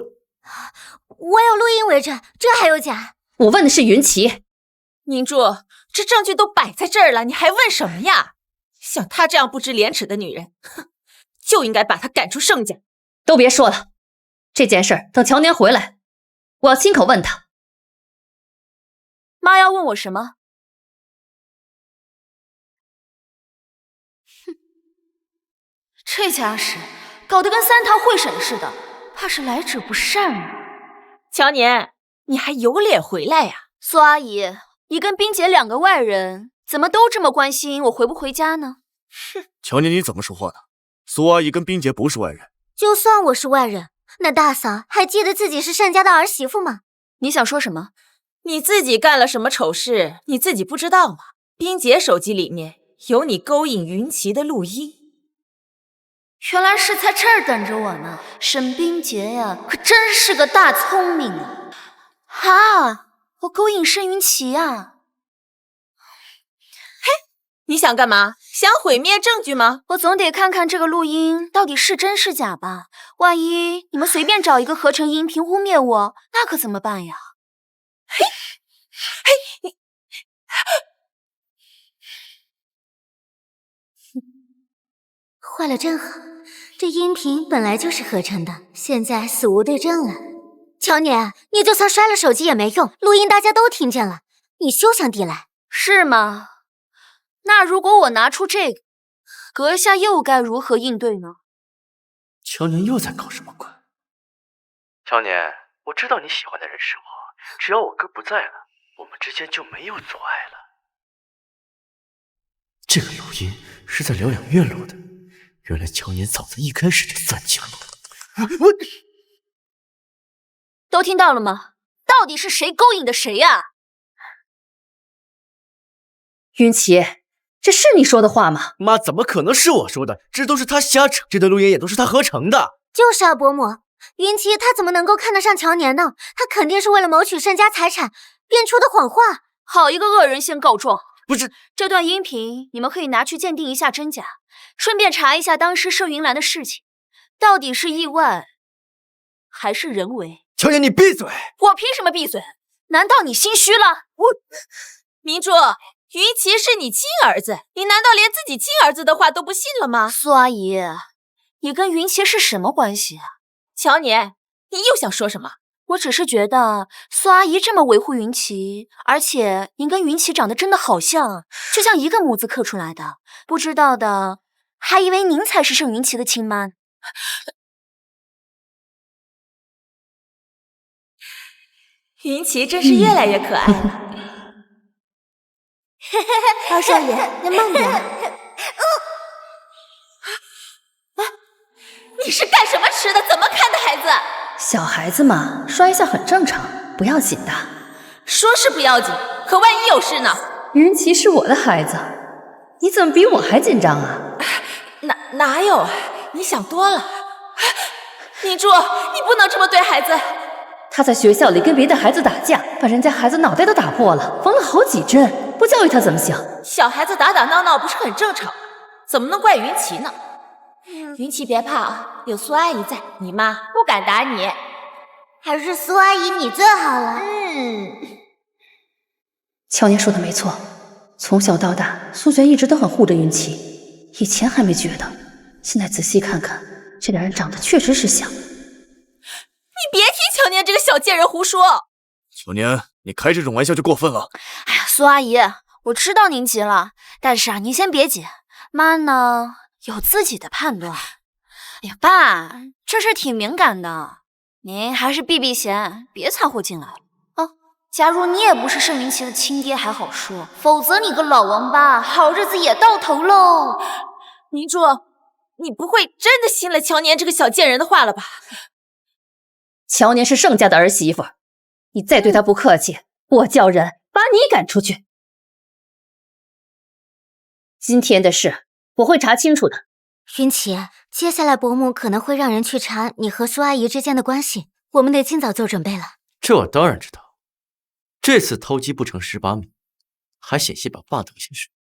有录音为证，这还有假？我问的是云奇。凝珠，这证据都摆在这儿了，你还问什么呀？像她这样不知廉耻的女人，哼，就应该把她赶出盛家。都别说了，这件事等乔年回来，我要亲口问他。妈要问我什么？哼，这家事搞得跟三堂会审似的，怕是来者不善啊。乔年，你还有脸回来呀？苏阿姨，你跟冰姐两个外人，怎么都这么关心我回不回家呢？哼，乔年，你怎么说话呢？苏阿姨跟冰洁不是外人。就算我是外人，那大嫂还记得自己是盛家的儿媳妇吗？你想说什么？你自己干了什么丑事，你自己不知道吗？冰洁手机里面有你勾引云奇的录音。原来是在这儿等着我呢。沈冰洁呀，可真是个大聪明啊！哈，我勾引盛云奇呀！你想干嘛？想毁灭证据吗？我总得看看这个录音到底是真是假吧。万一你们随便找一个合成音频污蔑我，那可怎么办呀？嘿，坏了真好，这音频本来就是合成的，现在死无对证了。乔年，你就算摔了手机也没用，录音大家都听见了，你休想抵赖。是吗？那如果我拿出这个，阁下又该如何应对呢？乔年又在搞什么鬼？乔年，我知道你喜欢的人是我，只要我哥不在了，我们之间就没有阻碍了。这个录音是在疗养院录的，原来乔年早在一开始就算计了我。都听到了吗？到底是谁勾引的谁呀？云奇，这是你说的话吗？妈，怎么可能是我说的？这都是他瞎扯，这段录音也都是他合成的。就是啊，伯母，云奇他怎么能够看得上乔年呢？他肯定是为了谋取盛家财产编出的谎话。好一个恶人先告状！不是，这段音频你们可以拿去鉴定一下真假，顺便查一下当时盛云兰的事情，到底是意外还是人为。乔年，你闭嘴！我凭什么闭嘴？难道你心虚了？明珠，云奇是你亲儿子，你难道连自己亲儿子的话都不信了吗？苏阿姨，你跟云奇是什么关系啊？乔年，你又想说什么？我只是觉得苏阿姨这么维护云奇，而且您跟云奇长得真的好像，就像一个模子刻出来的。不知道的还以为您才是盛云奇的亲妈。云奇真是越来越可爱了。二少爷，您慢点。你是干什么吃的？怎么看的孩子？小孩子嘛，摔一下很正常，不要紧的。说是不要紧，可万一有事呢？云奇是我的孩子，你怎么比我还紧张啊？哪有啊？你想多了。明珠，你不能这么对孩子。他在学校里跟别的孩子打架，把人家孩子脑袋都打破了，缝了好几针，不教育他怎么行？小孩子打打闹闹不是很正常，怎么能怪云奇呢？云奇别怕啊，有苏阿姨在，你妈不敢打你。还是苏阿姨你最好了。乔年说的没错，从小到大，苏璇一直都很护着云奇，以前还没觉得，现在仔细看看，这两人长得确实是像。你别听乔年这个小贱人胡说。乔年，你开这种玩笑就过分了。哎呀，苏阿姨，我知道您急了，但是啊，您先别急，妈呢有自己的判断。哎呀，爸，这事挺敏感的，您还是避避嫌，别掺和进来了啊。假如你也不是盛云奇的亲爹还好说，否则你个老王八，好日子也到头喽。明珠，你不会真的信了乔年这个小贱人的话了吧？乔年是盛家的儿媳妇，你再对她不客气，我叫人把你赶出去。今天的事我会查清楚的，云奇，接下来伯母可能会让人去查你和苏阿姨之间的关系，我们得尽早做准备了。这我当然知道，这次偷鸡不成蚀把米，还险些把爸等下水，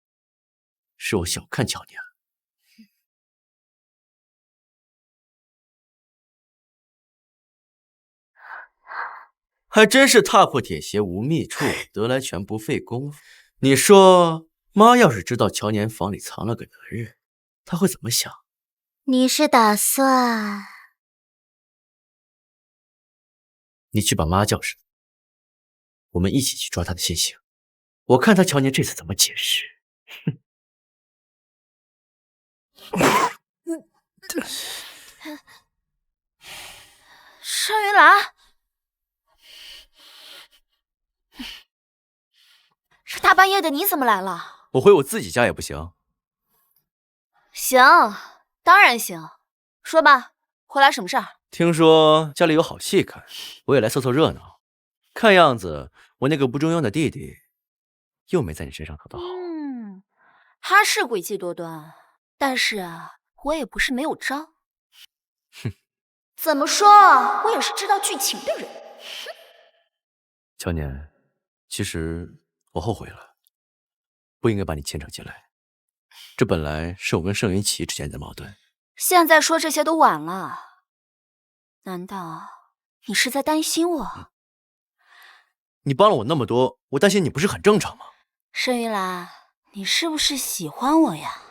是我小看乔年了。还真是踏破铁鞋无觅处，得来全不费工夫。你说妈要是知道乔年房里藏了个男人，她会怎么想？你是打算……你去把妈叫上，我们一起去抓他的现行。我看他乔年这次怎么解释。盛云兰，这大半夜的你怎么来了？我回我自己家也不行？行，当然行。说吧，回来什么事儿？听说家里有好戏看，我也来凑凑热闹。看样子我那个不中用的弟弟又没在你身上讨到好。他是诡计多端，但是我也不是没有招。哼，怎么说，我也是知道剧情的人。乔年，其实我后悔了，不应该把你牵扯进来。这本来是我跟盛云奇之间的矛盾。现在说这些都晚了。难道你是在担心我？你帮了我那么多，我担心你不是很正常吗？盛云兰，你是不是喜欢我呀？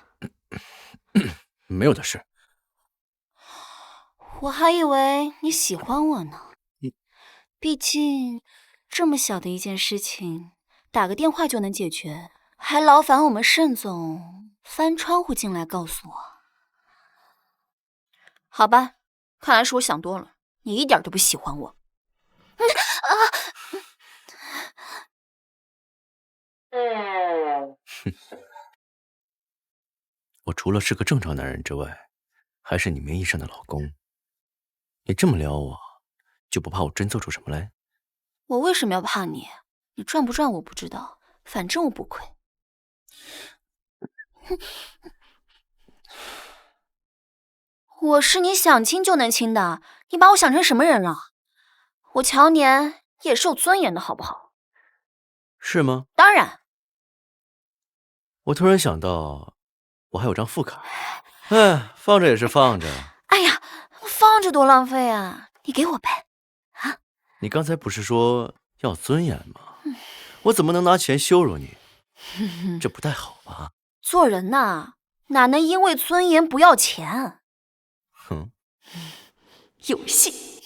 没有的事。我还以为你喜欢我呢。毕竟这么小的一件事情，打个电话就能解决，还劳烦我们盛总翻窗户进来告诉我。好吧，看来是我想多了，你一点都不喜欢我。我除了是个正常男人之外，还是你名义上的老公。你这么撩我，就不怕我真做出什么来？我为什么要怕你？你赚不赚我不知道，反正我不亏。我是你想亲就能亲的，你把我想成什么人了？我乔年也是有尊严的，好不好？是吗？当然。我突然想到，我还有张副卡，放着也是放着。哎呀，放着多浪费啊！你给我呗。啊？你刚才不是说要尊严吗？我怎么能拿钱羞辱你？这不太好吧？做人呐，哪能因为尊严不要钱？哼，有戏。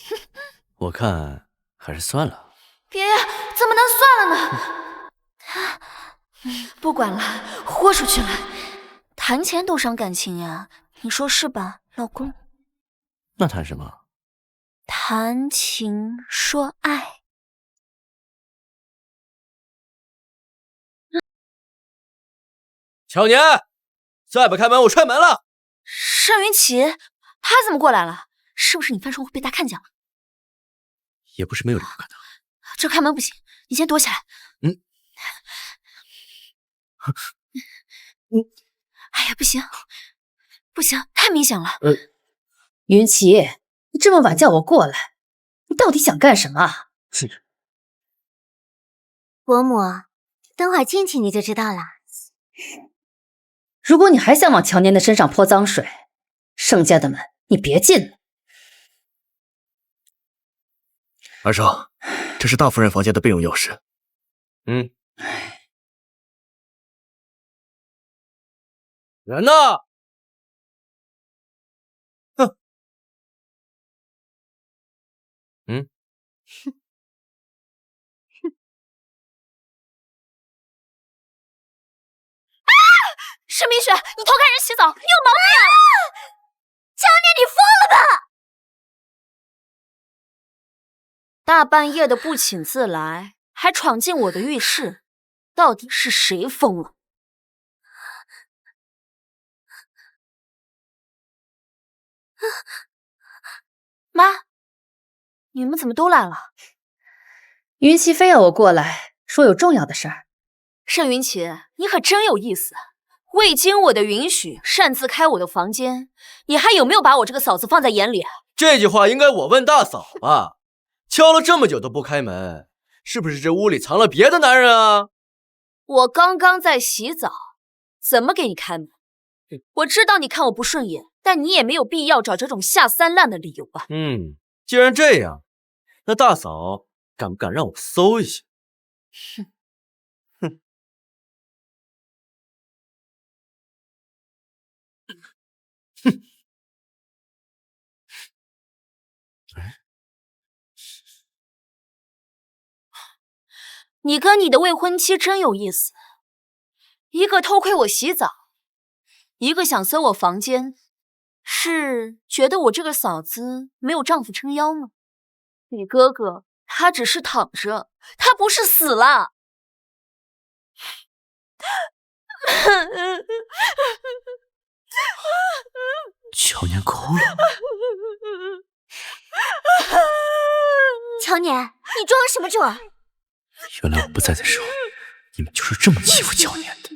我看还是算了。别，怎么能算了呢？不管了，豁出去了。谈钱都伤感情呀，你说是吧，老公？那谈什么？谈情说爱。乔年，再不开门，我踹门了。盛云奇，他怎么过来了？是不是你翻窗户被他看见了？也不是没有理由可能。这开门不行，你先躲起来。哎呀，不行，不行，太明显了。云奇，你这么晚叫我过来，你到底想干什么啊？伯母，等会儿进去你就知道了。如果你还想往乔年的身上泼脏水，盛家的门你别进了。二少，这是大夫人房间的备用钥匙。人呢？哼。盛明雪，你偷看人洗澡，你有毛病啊！乔年，你疯了吧？大半夜的不请自来，还闯进我的浴室，到底是谁疯了？妈，你们怎么都来了？云奇非要我过来，说有重要的事儿。盛云奇，你可真有意思。未经我的允许擅自开我的房间，你还有没有把我这个嫂子放在眼里？这句话应该我问大嫂吧？敲了这么久都不开门，是不是这屋里藏了别的男人啊？我刚刚在洗澡，怎么给你开门？我知道你看我不顺眼，但你也没有必要找这种下三滥的理由吧？既然这样，那大嫂敢不敢让我搜一下？哼。你跟你的未婚妻真有意思，一个偷窥我洗澡，一个想搜我房间，是觉得我这个嫂子没有丈夫撑腰吗？你哥哥他只是躺着，他不是死了。乔年哭了。乔年，你装什么装？原来我不在的时候，你们就是这么欺负乔年的。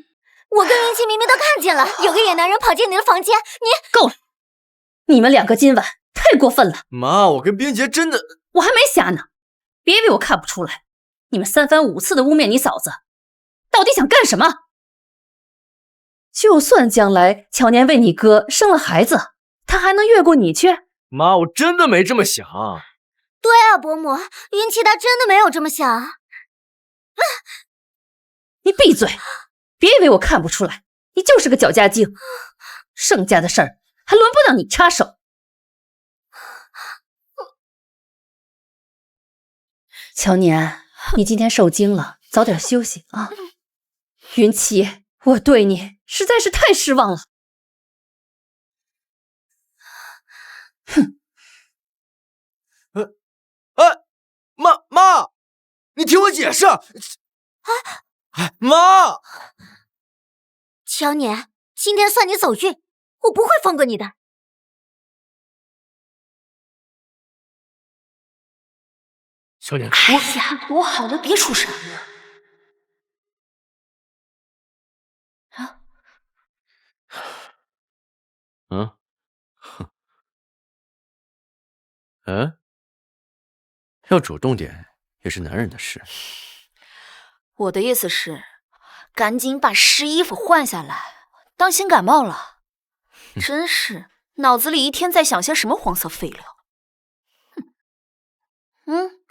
我跟云奇明明都看见了，有个野男人跑进你的房间，你够了！你们两个今晚太过分了。妈，我跟冰洁真的……我还没瞎呢，别以为我看不出来。你们三番五次的污蔑你嫂子，到底想干什么？就算将来乔年为你哥生了孩子，他还能越过你去？妈，我真的没这么想。对啊，伯母，云奇他真的没有这么想。你闭嘴！别以为我看不出来，你就是个搅家精。盛家的事儿还轮不到你插手。乔年，你今天受惊了，早点休息啊。云奇，我对你实在是太失望了。哼！妈，你听我解释。妈，乔年，今天算你走运，我不会放过你的。乔年，哎呀，我好了，别出声。要主动点也是男人的事。我的意思是，赶紧把湿衣服换下来，当心感冒了。真是脑子里一天在想些什么黄色废料。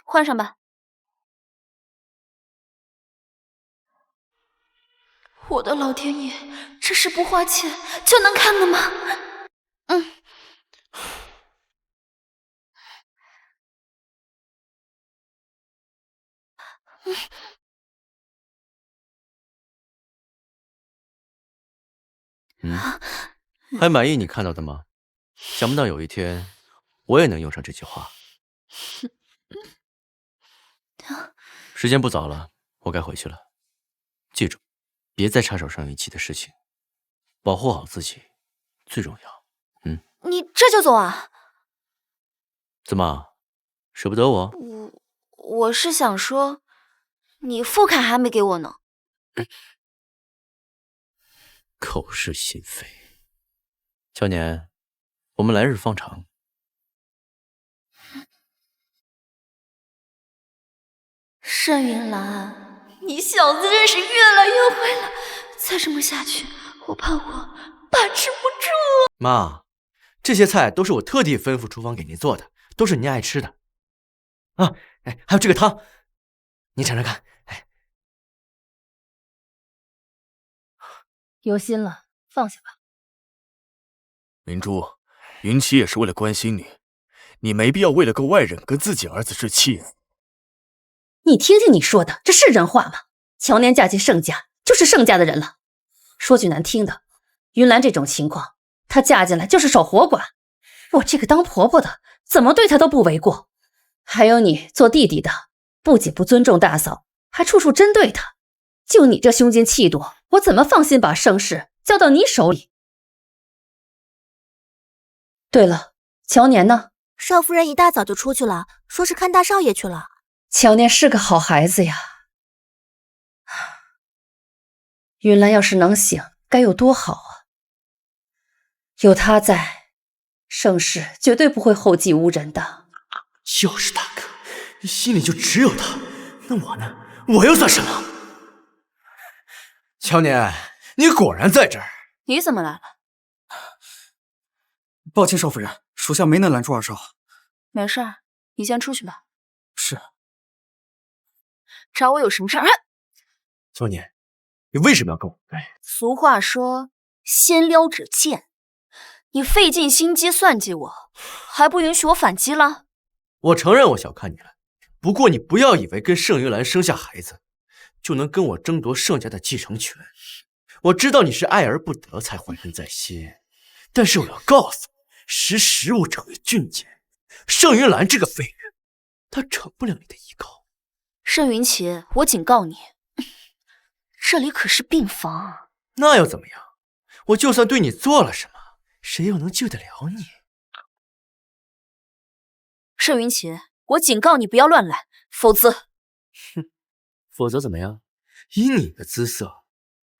换上吧。我的老天爷，这是不花钱就能看的吗？还满意你看到的吗？想不到有一天我也能用上这句话。时间不早了，我该回去了。记住，别再插手上一期的事情，保护好自己最重要。你这就走啊？怎么，舍不得我？我是想说，你副卡还没给我呢。口是心非。乔年，我们来日方长。盛云兰，你小子真是越来越坏了！再这么下去，我怕我把持不住。妈，这些菜都是我特地吩咐厨房给您做的，都是您爱吃的。还有这个汤，您尝尝看。有心了，放下吧。明珠，云奇也是为了关心你，你没必要为了个外人跟自己儿子置气。你听听你说的，这是人话吗？乔年嫁进盛家，就是盛家的人了。说句难听的，云兰这种情况，她嫁进来就是守活寡。我这个当婆婆的，怎么对她都不为过。还有你做弟弟的，不仅不尊重大嫂，还处处针对她。就你这胸襟气度，我怎么放心把盛世交到你手里？对了，乔年呢？少夫人一大早就出去了，说是看大少爷去了。乔年是个好孩子呀。云兰要是能醒，该有多好啊！有他在，盛世绝对不会后继无人的。就是大哥，你心里就只有他，那我呢？我又算什么？乔年，你果然在这儿。你怎么来了？抱歉，少夫人，属下没能拦住二少。没事儿，你先出去吧。是。找我有什么事儿？乔年，你为什么要跟我干？俗话说，先撩者贱。你费尽心机算计我，还不允许我反击了？我承认我小看你了，不过你不要以为跟盛云兰生下孩子，就能跟我争夺盛家的继承权。我知道你是爱而不得才怀恨在心，但是我要告诉你，识物者为俊杰。盛云兰这个废人，她成不了你的依靠。盛云奇，我警告你，这里可是病房。那又怎么样？我就算对你做了什么，谁又能救得了你？盛云奇，我警告你不要乱来，否则……否则怎么样？以你的姿色，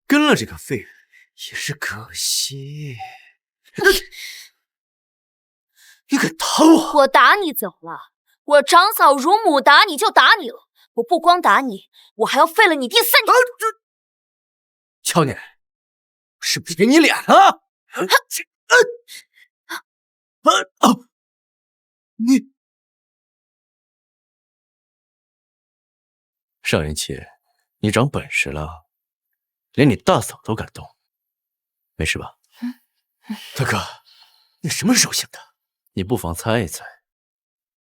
跟了这个废人也是可惜。你敢打我？我打你怎么了？我长嫂如母，打你就打你了。我不光打你，我还要废了你弟3年。乔年，是不是给你脸了？你盛云奇，你长本事了，连你大嫂都敢动，没事吧？大哥，你什么时候醒的？你不妨猜一猜。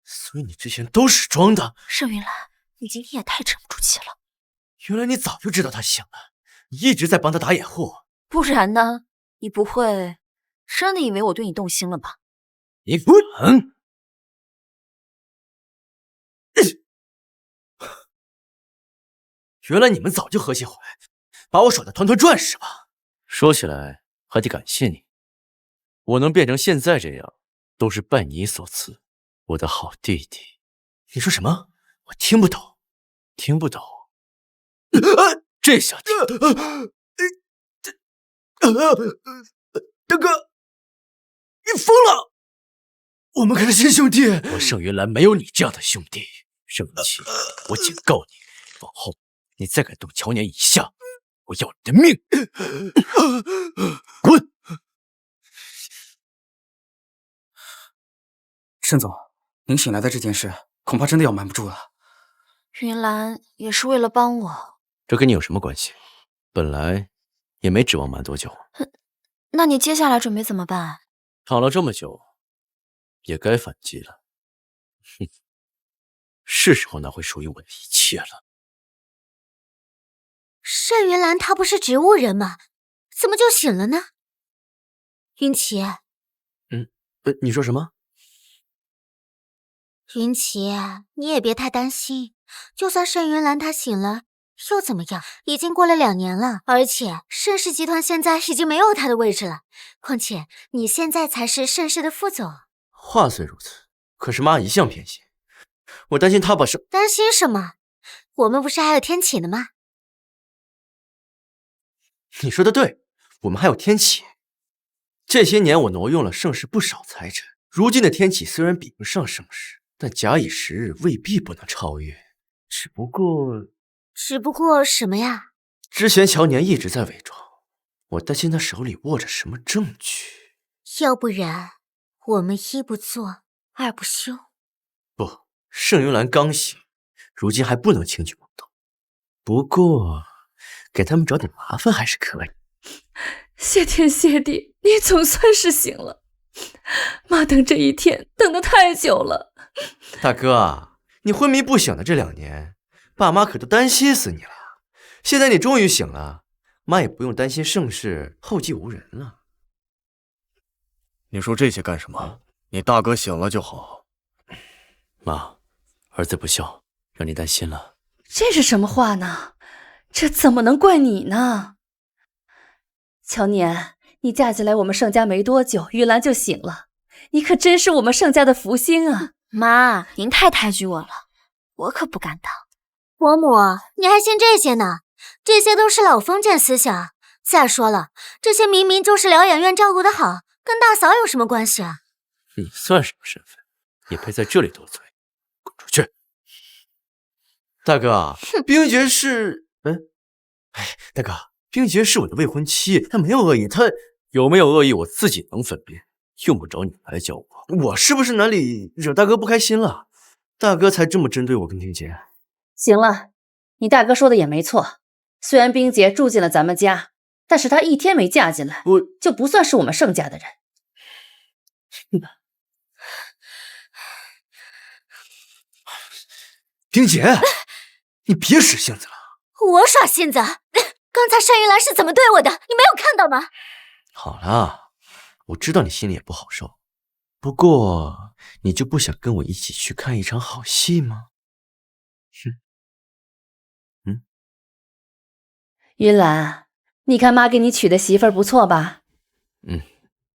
所以你之前都是装的。盛云兰，你今天也太沉不住气了。原来你早就知道他醒了，你一直在帮他打掩护。不然呢？你不会真的以为我对你动心了吧？你滚！原来你们早就合起伙来，把我耍得团团转是吧？说起来还得感谢你，我能变成现在这样，都是拜你所赐，我的好弟弟。你说什么？我听不懂，听不懂。这下听懂。大哥，你疯了！我们可是亲兄弟。我盛云兰没有你这样的兄弟。盛云奇，我警告你，往后你再敢动乔年一下，我要你的命！滚！盛总，您醒来的这件事，恐怕真的要瞒不住了。云兰也是为了帮我，这跟你有什么关系？本来也没指望瞒多久。那你接下来准备怎么办？躺了这么久，也该反击了。哼，是时候拿回属于我的一切了。盛云兰她不是植物人吗？怎么就醒了呢？云奇，你说什么？云奇，你也别太担心，就算盛云兰她醒了，又怎么样？已经过了2年了，而且盛世集团现在已经没有她的位置了。况且你现在才是盛世的副总。话虽如此，可是妈一向偏心，我担心她把盛……担心什么？我们不是还有天启呢吗？你说的对，我们还有天启。这些年我挪用了盛世不少财产，如今的天启虽然比不上盛世，但假以时日，未必不能超越。只不过什么呀？之前乔年一直在伪装，我担心他手里握着什么证据。要不然我们一不做二不休。不，盛云兰刚醒，如今还不能轻举妄动。不过给他们找点麻烦还是可以。谢天谢地，你总算是醒了。妈等这一天等得太久了。大哥啊，你昏迷不醒的这2年，爸妈可都担心死你了。现在你终于醒了，妈也不用担心盛世后继无人了。你说这些干什么？你大哥醒了就好。妈，儿子不孝，让你担心了。这是什么话呢？这怎么能怪你呢？乔年，你嫁进来我们盛家没多久，玉兰就醒了，你可真是我们盛家的福星啊！妈，您太抬举我了，我可不敢当。伯母，你还信这些呢？这些都是老封建思想，再说了，这些明明就是疗养院照顾的好，跟大嫂有什么关系啊？你算什么身份？也配在这里多嘴？滚出去！大哥，冰洁是……大哥，冰洁是我的未婚妻，她没有恶意，她有没有恶意我自己能分辨，用不着你来教我。我是不是哪里惹大哥不开心了？大哥才这么针对我跟冰洁。行了，你大哥说的也没错，虽然冰洁住进了咱们家，但是她一天没嫁进来，就不算是我们盛家的人。冰洁，你别使性子了。我耍性子？刚才单云兰是怎么对我的？你没有看到吗？好了，我知道你心里也不好受，不过你就不想跟我一起去看一场好戏吗？云兰，你看妈给你娶的媳妇儿不错吧？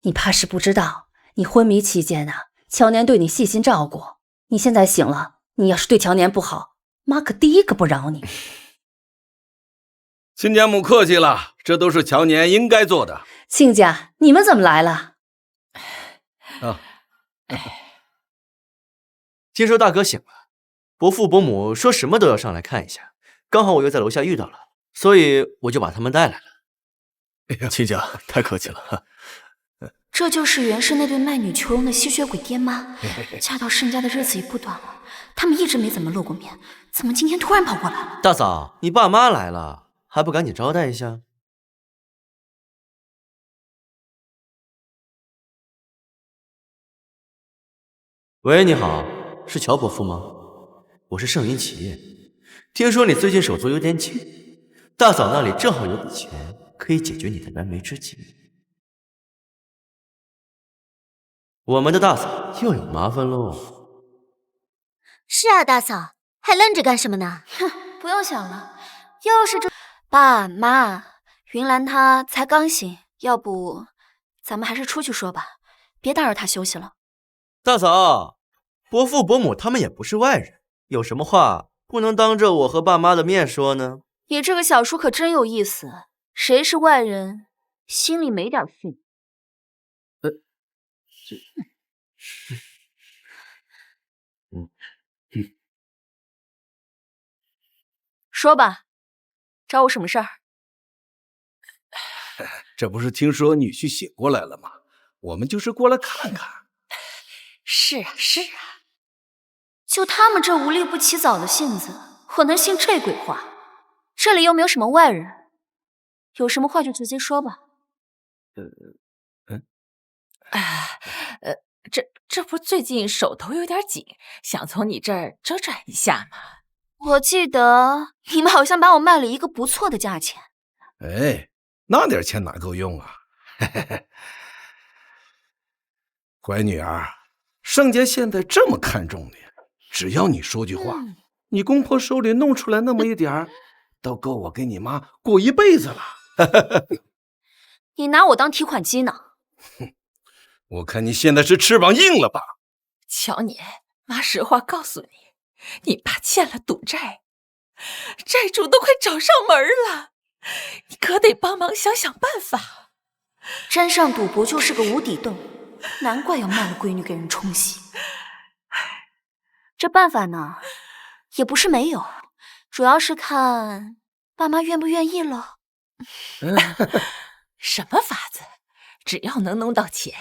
你怕是不知道，你昏迷期间啊，乔年对你细心照顾，你现在醒了，你要是对乔年不好，妈可第一个不饶你。亲家母客气了，这都是乔年应该做的。亲家，你们怎么来了？听说大哥醒了，伯父伯母说什么都要上来看一下，刚好我又在楼下遇到了，所以我就把他们带来了。哎呀，亲家太客气了。这就是原是那对卖女求荣的吸血鬼爹妈，嫁到盛家的日子也不短了，他们一直没怎么露过面，怎么今天突然跑过来了？大嫂，你爸妈来了，还不赶紧招待一下？喂，你好，是乔伯父吗？我是盛云企业，听说你最近手头有点紧，大嫂那里正好有笔钱，可以解决你的燃眉之急。我们的大嫂又有麻烦喽。是啊，大嫂，还愣着干什么呢？哼，不用想了，又是这……爸妈，云兰她才刚醒，要不咱们还是出去说吧，别打扰她休息了。大嫂，伯父伯母他们也不是外人，有什么话不能当着我和爸妈的面说呢？你这个小叔可真有意思，谁是外人，心里没点数。说吧，找我什么事儿？这不是听说女婿醒过来了吗？我们就是过来看看。是啊，是啊，就他们这无利不起早的性子，我能信这鬼话？这里又没有什么外人，有什么话就直接说吧。这不最近手头有点紧，想从你这儿周转一下吗？我记得你们好像把我卖了一个不错的价钱。哎，那点钱哪够用啊？乖女儿，盛家现在这么看重你，只要你说句话，你公婆手里弄出来那么一点儿，都够我跟你妈过一辈子了。你拿我当提款机呢？我看你现在是翅膀硬了吧？乔年，妈实话告诉你，你爸欠了赌债，债主都快找上门了，你可得帮忙想想办法。沾上赌博就是个无底洞，难怪要卖了闺女给人冲洗。这办法呢，也不是没有，主要是看爸妈愿不愿意了。什么法子？只要能弄到钱，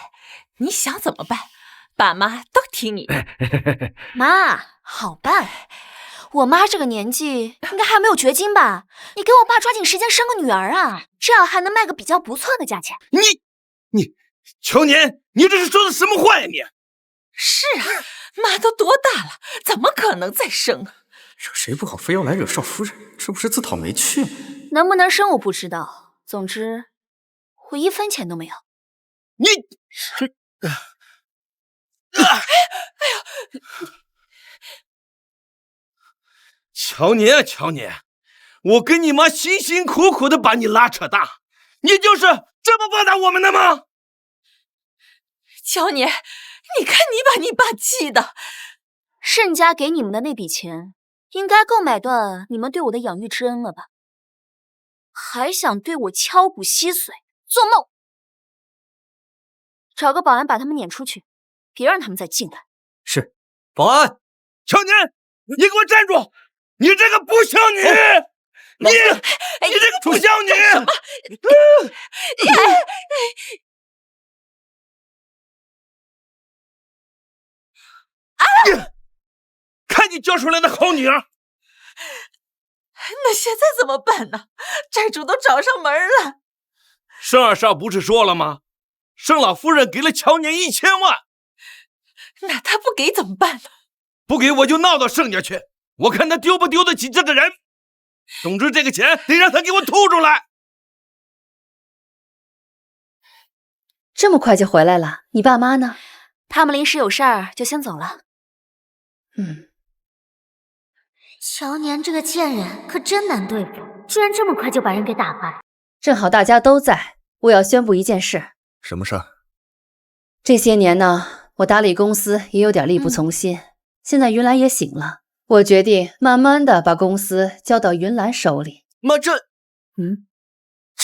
你想怎么办，爸妈都听你的。妈，好办。我妈这个年纪应该还没有绝经吧？你给我爸抓紧时间生个女儿啊，这样还能卖个比较不错的价钱。你，乔年，你这是说的什么话呀你？是啊，妈都多大了，怎么可能再生啊？惹谁不好，非要来惹少夫人，这不是自讨没趣吗？能不能生我不知道，总之我1分钱都没有。你，乔年啊，乔年，我跟你妈辛辛苦苦的把你拉扯大，你就是这么报答我们的吗？乔年，你看你把你爸气的。盛家给你们的那笔钱，应该够买断你们对我的养育之恩了吧？还想对我敲骨吸髓，做梦！找个保安把他们撵出去，别让他们再进来。是。保安，乔年，你给我站住！你这个不孝女！你这个不孝女！什么？看你教出来的好女儿！那现在怎么办呢？债主都找上门了。盛二少不是说了吗？盛老夫人给了乔年1000万，那他不给怎么办呢？不给我就闹到盛家去，我看他丢不丢得起这个人。总之，这个钱得让他给我吐出来。这么快就回来了？你爸妈呢？他们临时有事儿，就先走了。乔年这个贱人可真难对付，居然这么快就把人给打败。正好大家都在，我要宣布一件事。什么事儿？这些年呢，我打理公司也有点力不从心。现在云兰也醒了，我决定慢慢的把公司交到云兰手里。妈，这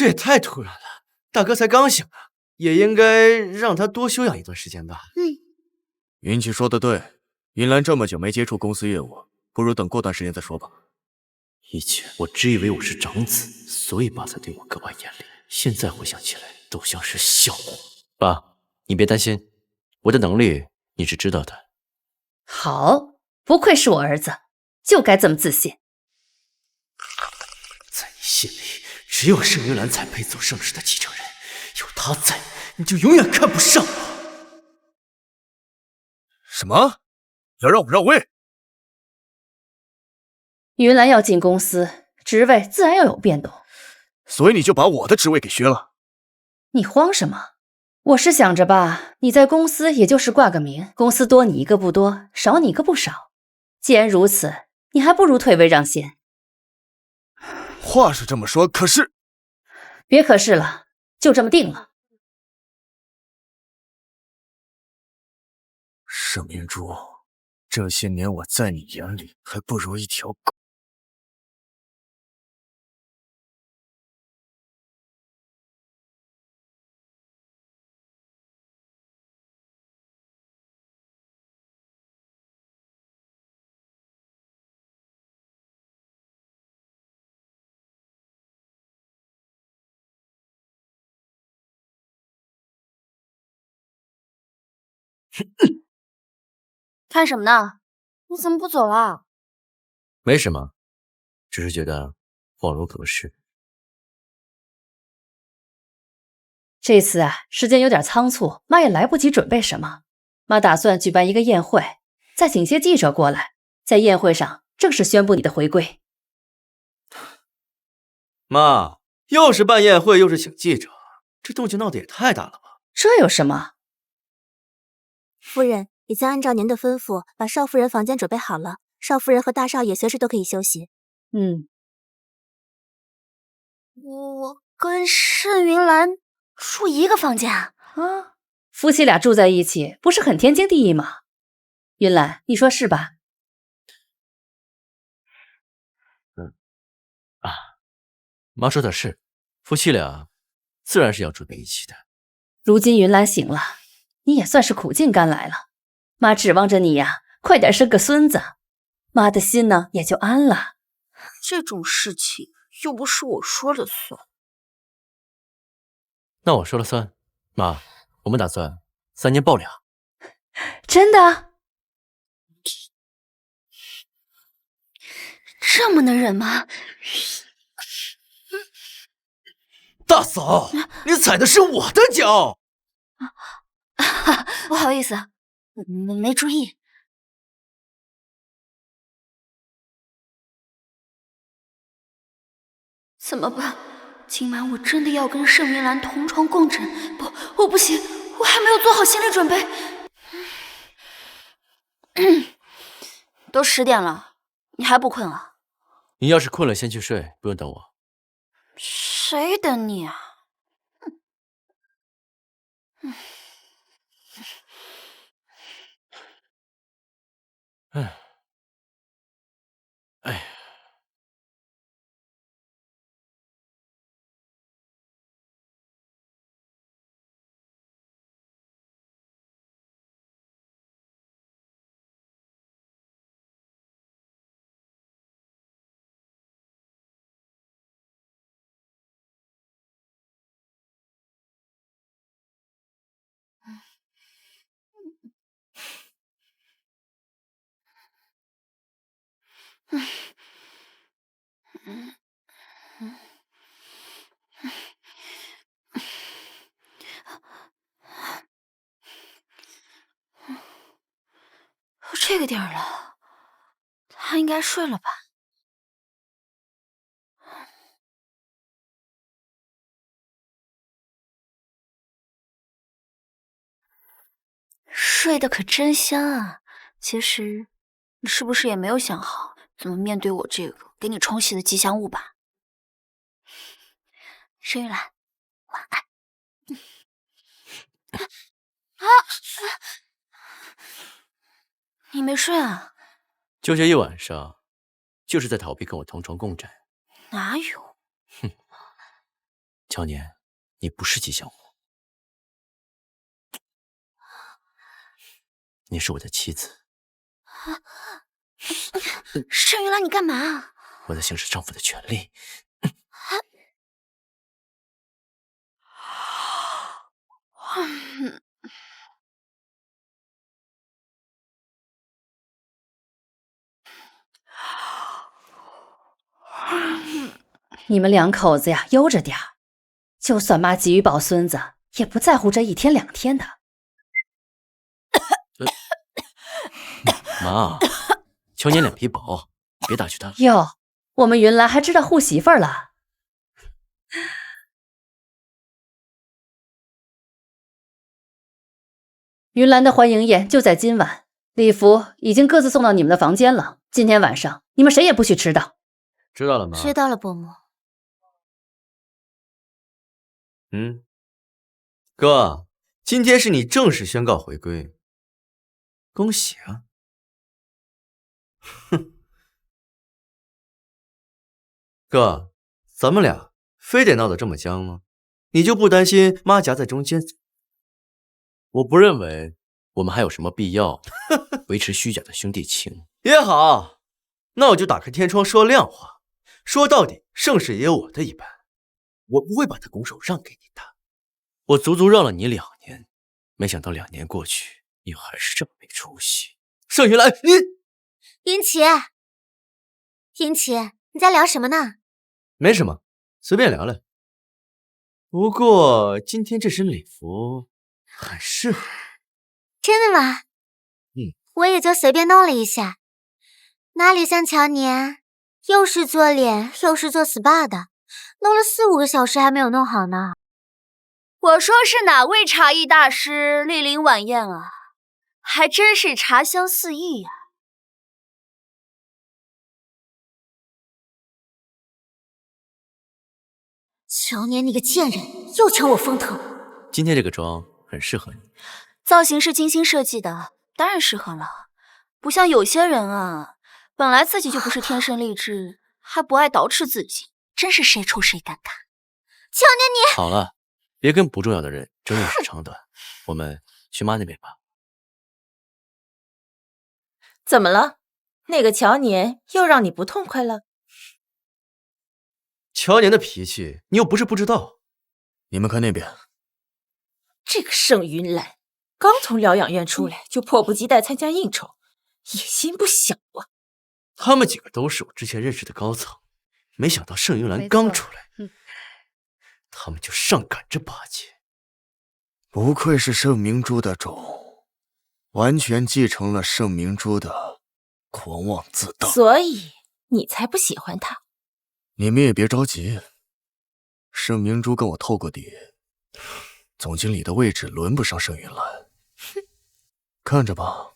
也太突然了。大哥才刚醒啊，也应该让他多休养一段时间吧。云奇说的对，云兰这么久没接触公司业务，不如等过段时间再说吧。以前我只以为我是长子，所以爸才对我格外严厉。现在回想起来，都像是笑话。爸，你别担心，我的能力你是知道的。好，不愧是我儿子，就该这么自信。在你心里，只有盛云兰才配做盛世的继承人，有她在，你就永远看不上我。什么？要让我让位？云兰要进公司，职位自然要有变动。所以你就把我的职位给削了？你慌什么？我是想着吧，你在公司也就是挂个名，公司多你一个不多，少你一个不少。既然如此，你还不如退位让贤。话是这么说，可是……别可是了，就这么定了。盛明珠，这些年我在你眼里还不如一条狗。看什么呢？你怎么不走了？没什么，只是觉得恍如隔世。这次啊，时间有点仓促，妈也来不及准备什么。妈打算举办一个宴会，再请些记者过来，在宴会上正式宣布你的回归。妈，又是办宴会，又是请记者，这动静闹得也太大了吧？这有什么？夫人已经按照您的吩咐，把少夫人房间准备好了，少夫人和大少爷随时都可以休息。我跟盛云兰住一个房间啊？夫妻俩住在一起，不是很天经地义吗？云兰，你说是吧？妈说的是，夫妻俩自然是要住在一起的。如今云兰醒了，你也算是苦尽甘来了。妈指望着你呀，快点生个孙子，妈的心呢也就安了。这种事情又不是我说了算。那我说了算，妈，我们打算3年抱2。真的？这么能忍吗？大嫂，你踩的是我的脚。不好意思，没注意。怎么办？今晚我真的要跟盛云兰同床共枕？不，我不行，我还没有做好心理准备。都10点了，你还不困啊？你要是困了，先去睡，不用等我。谁等你啊？哎呀。这个点儿了，他应该睡了吧？睡得可真香啊！其实，你是不是也没有想好怎么面对我这个给你冲洗的吉祥物吧？盛玉兰，晚安。你没睡啊？就这一晚上，就是在逃避跟我同床共枕。哪有？哼，乔年，你不是吉祥物，你是我的妻子。盛玉兰，你干嘛？我在行使丈夫的权利。你们两口子呀，悠着点儿。就算妈急于抱孙子，也不在乎这1天2天的。妈，乔年脸皮薄，别打趣他了。哟，我们云兰还知道护媳妇儿了。云兰的欢迎宴就在今晚，礼服已经各自送到你们的房间了。今天晚上你们谁也不许迟到。知道了吗？知道了，伯母。哥，今天是你正式宣告回归，恭喜啊！哼，哥，咱们俩非得闹得这么僵吗？你就不担心妈夹在中间？我不认为我们还有什么必要维持虚假的兄弟情。也好，那我就打开天窗说亮话，说到底，盛世也有我的一半，我不会把他拱手让给你的。我足足让了你2年，没想到2年过去，你还是这么没出息。盛云兰，你云奇，云奇，你在聊什么呢？没什么，随便聊聊。不过今天这身礼服很适合。真的吗？我也就随便弄了一下，哪里像乔年，又是做脸又是做 SPA 的，弄了4、5个小时还没有弄好呢。我说是哪位茶艺大师莅临晚宴啊？还真是茶香四溢呀！乔年，你个贱人，又抢我风头！今天这个妆很适合你，造型是精心设计的，当然适合了。不像有些人啊，本来自己就不是天生丽质，还不爱捯饬自己，真是谁丑谁尴尬。乔年，你好了，别跟不重要的人争论时长短，我们去妈那边吧。怎么了？那个乔年又让你不痛快了？乔年的脾气，你又不是不知道。你们看那边，这个盛云兰刚从疗养院出来，就迫不及待参加应酬，野心不小啊！他们几个都是我之前认识的高层，没想到盛云兰刚出来，他们就上赶着巴结。不愧是盛明珠的种，完全继承了盛明珠的狂妄自大。所以你才不喜欢他。你们也别着急，盛明珠跟我透过底，总经理的位置轮不上盛云兰。看着吧，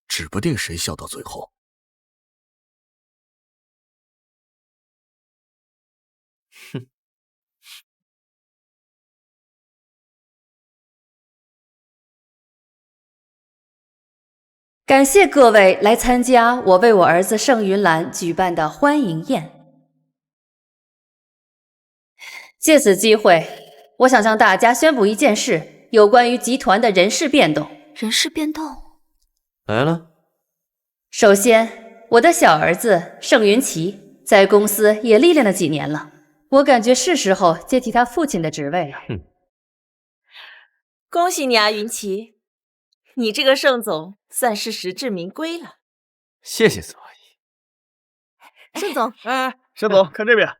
指不定谁笑到最后。哼。感谢各位来参加我为我儿子盛云兰举办的欢迎宴。借此机会，我想向大家宣布一件事，有关于集团的人事变动。人事变动？来了。首先，我的小儿子盛云奇在公司也历练了几年了，我感觉是时候接替他父亲的职位了。恭喜你啊，云奇，你这个盛总算是实至名归了。谢谢苏阿姨。盛总，沈总，看这边。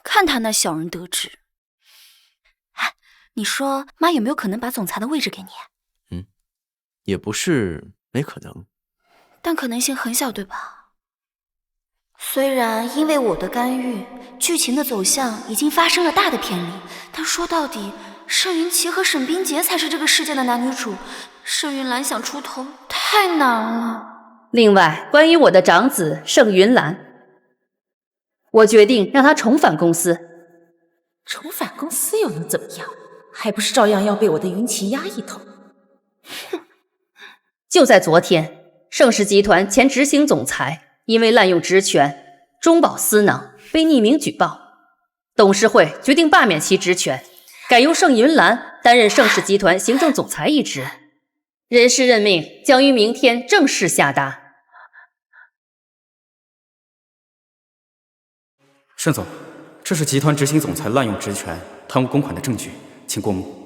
看他那小人得志。哎，你说妈有没有可能把总裁的位置给你？也不是没可能，但可能性很小，对吧？虽然因为我的干预，剧情的走向已经发生了大的偏离，但说到底，盛云奇和沈冰洁才是这个世界的男女主。盛云兰想出头太难了。另外，关于我的长子盛云兰，我决定让他重返公司。重返公司又能怎么样？还不是照样要被我的云奇压一头。就在昨天，盛世集团前执行总裁因为滥用职权、中饱私囊被匿名举报，董事会决定罢免其职权，改由盛云兰担任盛世集团行政总裁一职。人事任命将于明天正式下达。盛总，这是集团执行总裁滥用职权、贪污公款的证据，请过目。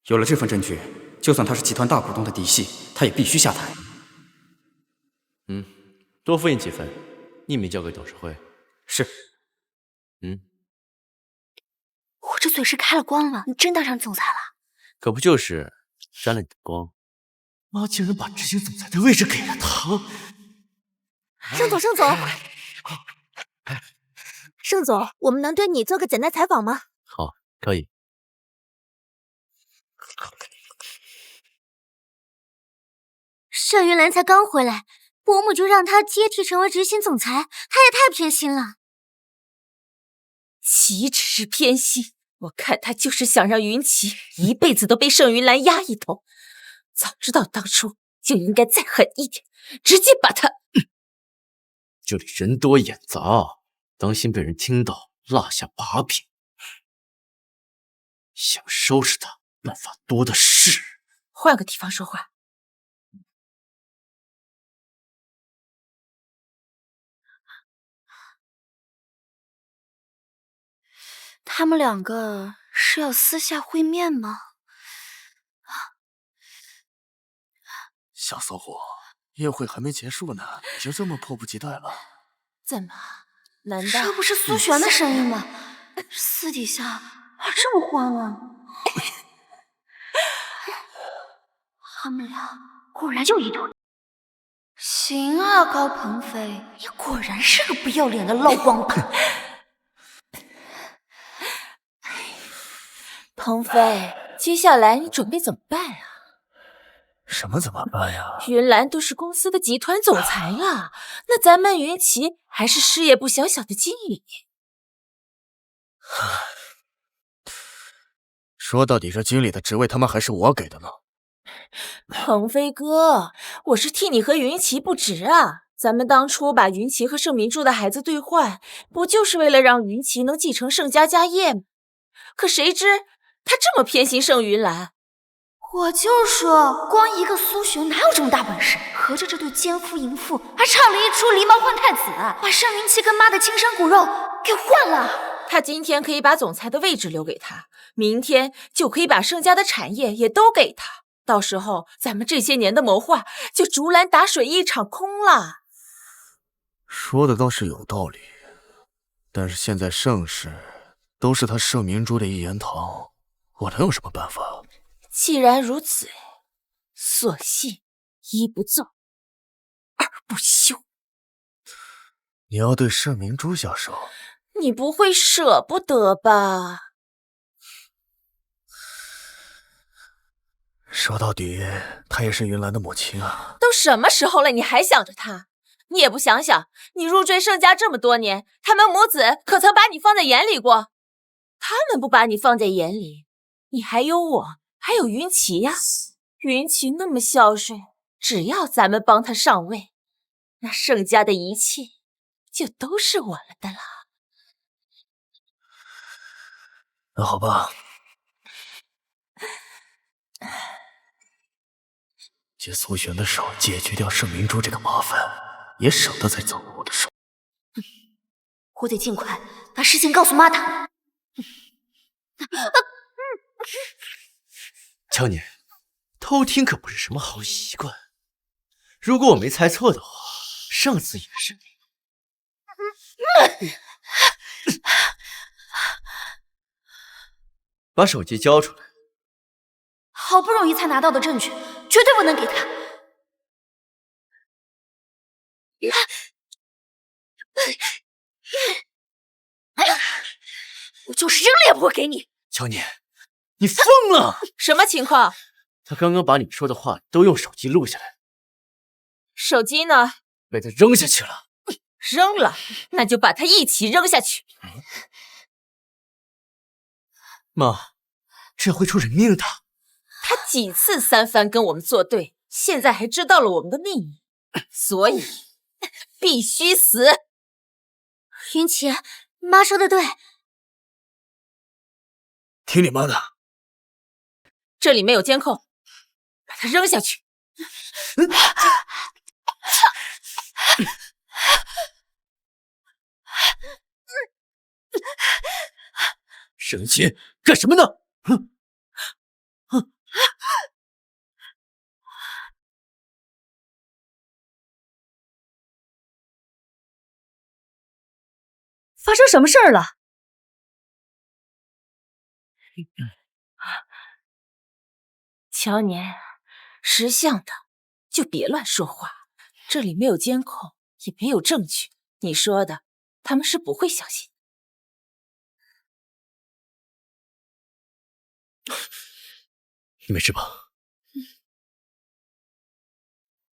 有了这份证据，就算他是集团大股东的嫡系，他也必须下台。多复印几份，匿名交给董事会。是。我这嘴是开了光了，你真当上总裁了？可不就是沾了你的光。妈竟然把执行总裁的位置给了他。盛总，盛总，我们能对你做个简单采访吗？好，可以。盛云兰才刚回来，伯母就让她接替成为执行总裁，她也太偏心了。岂止是偏心，我看他就是想让云奇一辈子都被盛云兰压一头。早知道当初就应该再狠一点，直接把他……这里人多眼杂，当心被人听到，落下把柄。想收拾他，办法多的是。换个地方说话。他们两个是要私下会面吗？小骚货，宴会还没结束呢，你就这么迫不及待了？怎么？难道这不是苏璇的声音吗？私底下还这么欢啊！他们俩果然有一腿。行啊，高鹏飞，你果然是个不要脸的捞光蛋。鹏飞，接下来你准备怎么办啊？什么怎么办呀？云兰都是公司的集团总裁了，那咱们云奇还是事业部小小的经理。说到底，这经理的职位他妈还是我给的呢。鹏飞哥，我是替你和云奇不值啊！咱们当初把云奇和盛明珠的孩子兑换，不就是为了让云奇能继承盛家家业吗？可谁知他这么偏心盛云兰。我就说，光一个苏璇哪有这么大本事？合着这对奸夫淫妇还唱了一出狸猫换太子，把盛云奇跟妈的亲生骨肉给换了。他今天可以把总裁的位置留给他，明天就可以把盛家的产业也都给他。到时候咱们这些年的谋划就竹篮打水一场空了。说的倒是有道理，但是现在盛世都是他盛明珠的一言堂，我能有什么办法？既然如此，索性一不做，二不休。你要对盛明珠下手？你不会舍不得吧？说到底，她也是云兰的母亲啊。都什么时候了，你还想着她？你也不想想，你入赘盛家这么多年，他们母子可曾把你放在眼里过？他们不把你放在眼里，你还有我，还有云奇呀。云奇那么孝顺，只要咱们帮他上位，那盛家的一切就都是我们的了。那好吧，借苏璇的手解决掉盛明珠这个麻烦，也省得再走我的手。我得尽快把事情告诉妈他。乔年，偷听可不是什么好习惯。如果我没猜错的话，上次也是你。把手机交出来！好不容易才拿到的证据，绝对不能给他。我就是扔了也不会给你。乔年，你疯了！什么情况？他刚刚把你说的话都用手机录下来，手机呢？被他扔下去了。扔了，那就把它一起扔下去。妈，这会出人命的。他几次三番跟我们作对，现在还知道了我们的秘密，所以必须死。云奇，妈说的对，听你妈的。这里没有监控，把它扔下去。沈清干什么呢？哼！发生什么事儿了？乔年，识相的就别乱说话，这里没有监控，也没有证据，你说的他们是不会相信。你没事吧？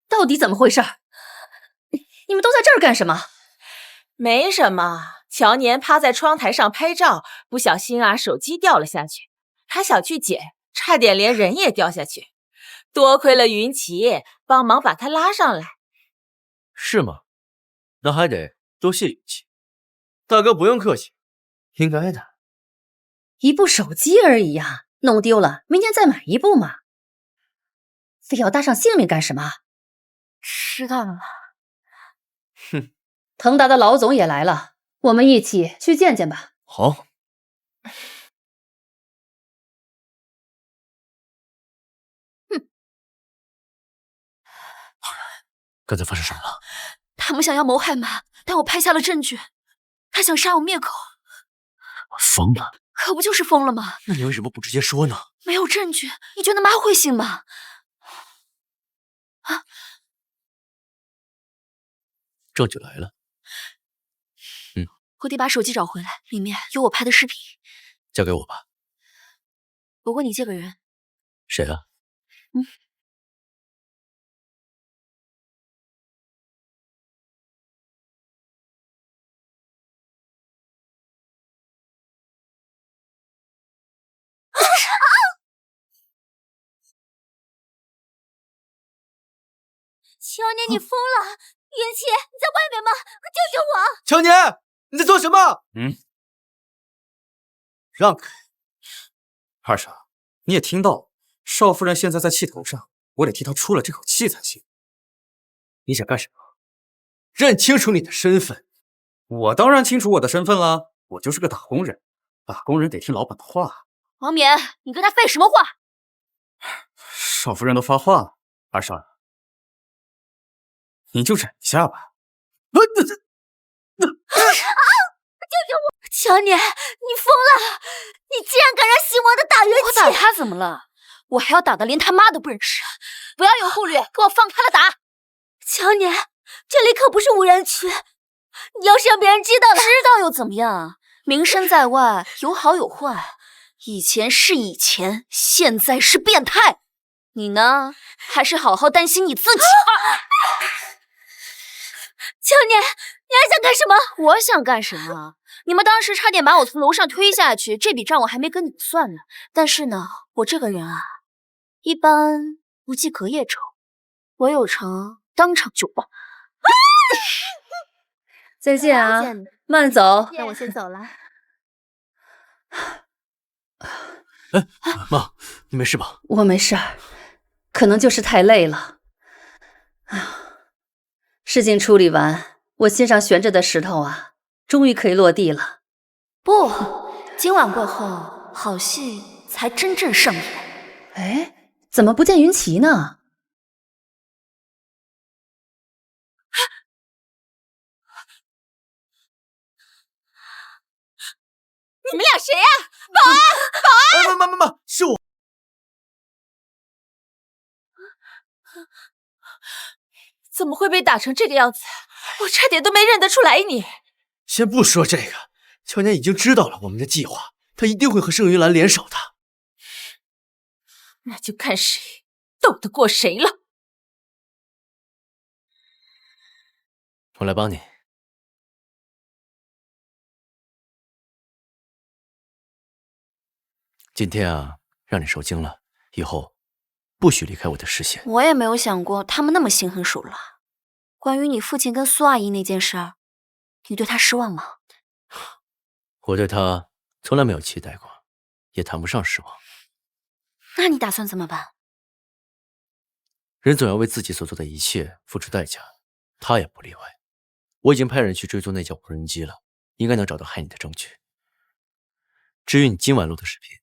到底怎么回事？你们都在这儿干什么？没什么，乔年趴在窗台上拍照，不小心手机掉了下去，他想去捡，差点连人也掉下去，多亏了云奇帮忙把他拉上来。是吗？那还得多谢云奇。大哥不用客气，应该的。一部手机而已呀，弄丢了明天再买一部嘛。非要搭上性命干什么？知道了。哼。腾达的老总也来了，我们一起去见见吧。好。哼。刚才发生什么了？他们想要谋害妈，但我拍下了证据。他想杀我灭口。我疯了。可不就是疯了吗？那你为什么不直接说呢？没有证据，你觉得妈会信吗？啊！证据来了。我得把手机找回来，里面有我拍的视频。交给我吧。不过你借个人。谁啊？乔年，你疯了！云奇，你在外面吗？快救救我！乔年，你在做什么？让开！二傻，你也听到，少夫人现在在气头上，我得替她出了这口气才行。你想干什么？认清楚你的身份。我当然清楚我的身份了，我就是个打工人，打工人得听老板的话。王冕，你跟他废什么话？少夫人都发话了，二少，你就忍一下吧。救救我！乔年，你疯了！你竟然敢让姓王的打云奇！我打他怎么了？我还要打的连他妈都不认识！不要有顾虑，给我放开了打！乔年，这里可不是无人区，你要是让别人知道了，知道又怎么样？名声在外，有好有坏。以前是以前，现在是变态。你呢？还是好好担心你自己。乔年，你还想干什么？我想干什么？你们当时差点把我从楼上推下去，这笔账我还没跟你们算呢。但是呢，我这个人一般不计隔夜仇，我有仇当场就报。再见啊，慢走。那我先走了。妈，你没事吧？我没事儿，可能就是太累了。事情处理完，我心上悬着的石头终于可以落地了。不，今晚过后，好戏才真正上演。哎，怎么不见云奇呢？们俩谁呀？保安！保安！妈，是我。怎么会被打成这个样子？我差点都没认得出来你。先不说这个，乔年已经知道了我们的计划，他一定会和盛云兰联手的。那就看谁斗得过谁了。我来帮你。今天啊，让你受惊了，以后不许离开我的视线。我也没有想过他们那么心狠手辣。关于你父亲跟苏阿姨那件事儿，你对他失望吗？我对他从来没有期待过，也谈不上失望。那你打算怎么办？人总要为自己所做的一切付出代价，他也不例外。我已经派人去追踪那架无人机了，应该能找到害你的证据。至于你今晚录的视频，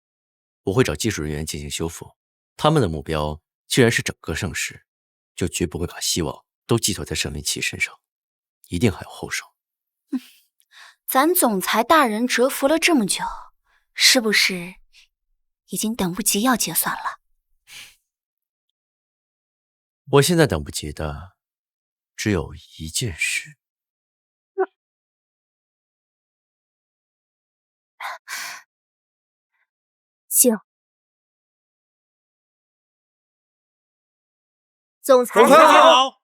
我会找技术人员进行修复。他们的目标既然是整个盛世，就绝不会把希望都寄托在沈文琪身上，一定还有后手。咱总裁大人蛰伏了这么久，是不是已经等不及要结算了？我现在等不及的只有一件事。请。总裁好。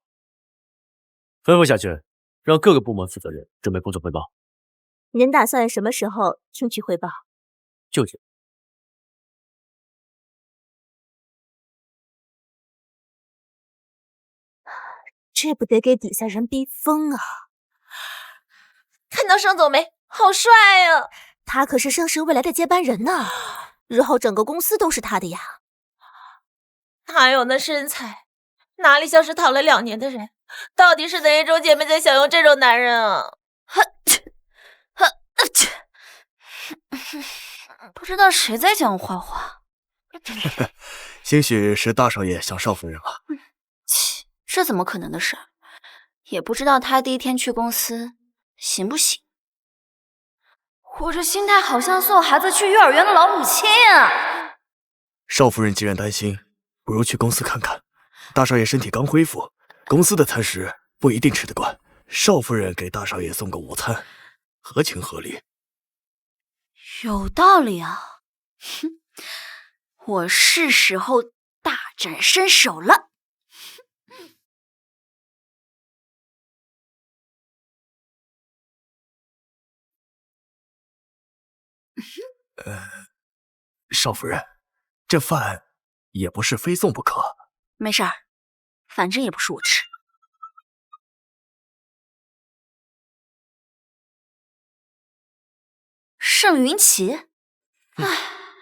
吩咐下去，让各个部门负责人准备工作汇报。您打算什么时候听取汇报？就这。这不得给底下人逼疯啊！看到盛总没？好帅呀！他可是盛世未来的接班人呢，日后整个公司都是他的呀。哪有那身材？哪里像是躺了2年的人？到底是哪一种姐妹在享用这种男人啊？不知道谁在讲坏话。兴许是大少爷想少夫人了。切，这怎么可能的事？也不知道他第一天去公司行不行。我这心态好像送孩子去幼儿园的老母亲啊！少夫人既然担心，不如去公司看看。大少爷身体刚恢复，公司的餐食不一定吃得惯。少夫人给大少爷送个午餐，合情合理。有道理啊！哼，我是时候大展身手了。少夫人，这饭也不是非送不可。没事儿，反正也不是我吃。盛云奇，唉，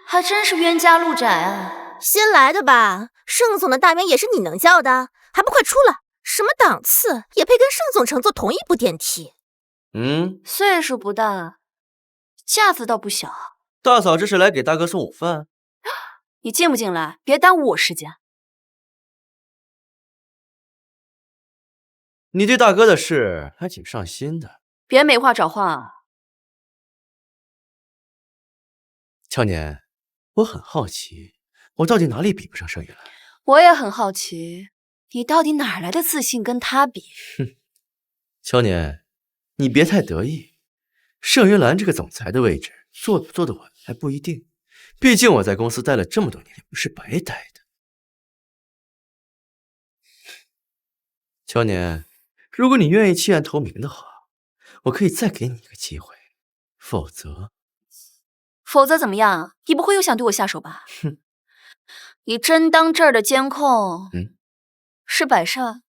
还真是冤家路窄啊！新来的吧？盛总的大名也是你能叫的？还不快出来！什么档次，也配跟盛总乘坐同一部电梯？岁数不大，架子倒不小。大嫂这是来给大哥送午饭？你进不进来？别耽误我时间。你对大哥的事还挺上心的。别没话找话啊！乔年，我很好奇，我到底哪里比不上盛云兰？我也很好奇，你到底哪来的自信跟他比？哼，乔年，你别太得意。盛云兰这个总裁的位置，做不做得稳还不一定。毕竟我在公司待了这么多年，也不是白待的。乔年，如果你愿意弃暗投明的话，我可以再给你一个机会。否则怎么样？你不会又想对我下手吧？哼，你真当这儿的监控是摆设？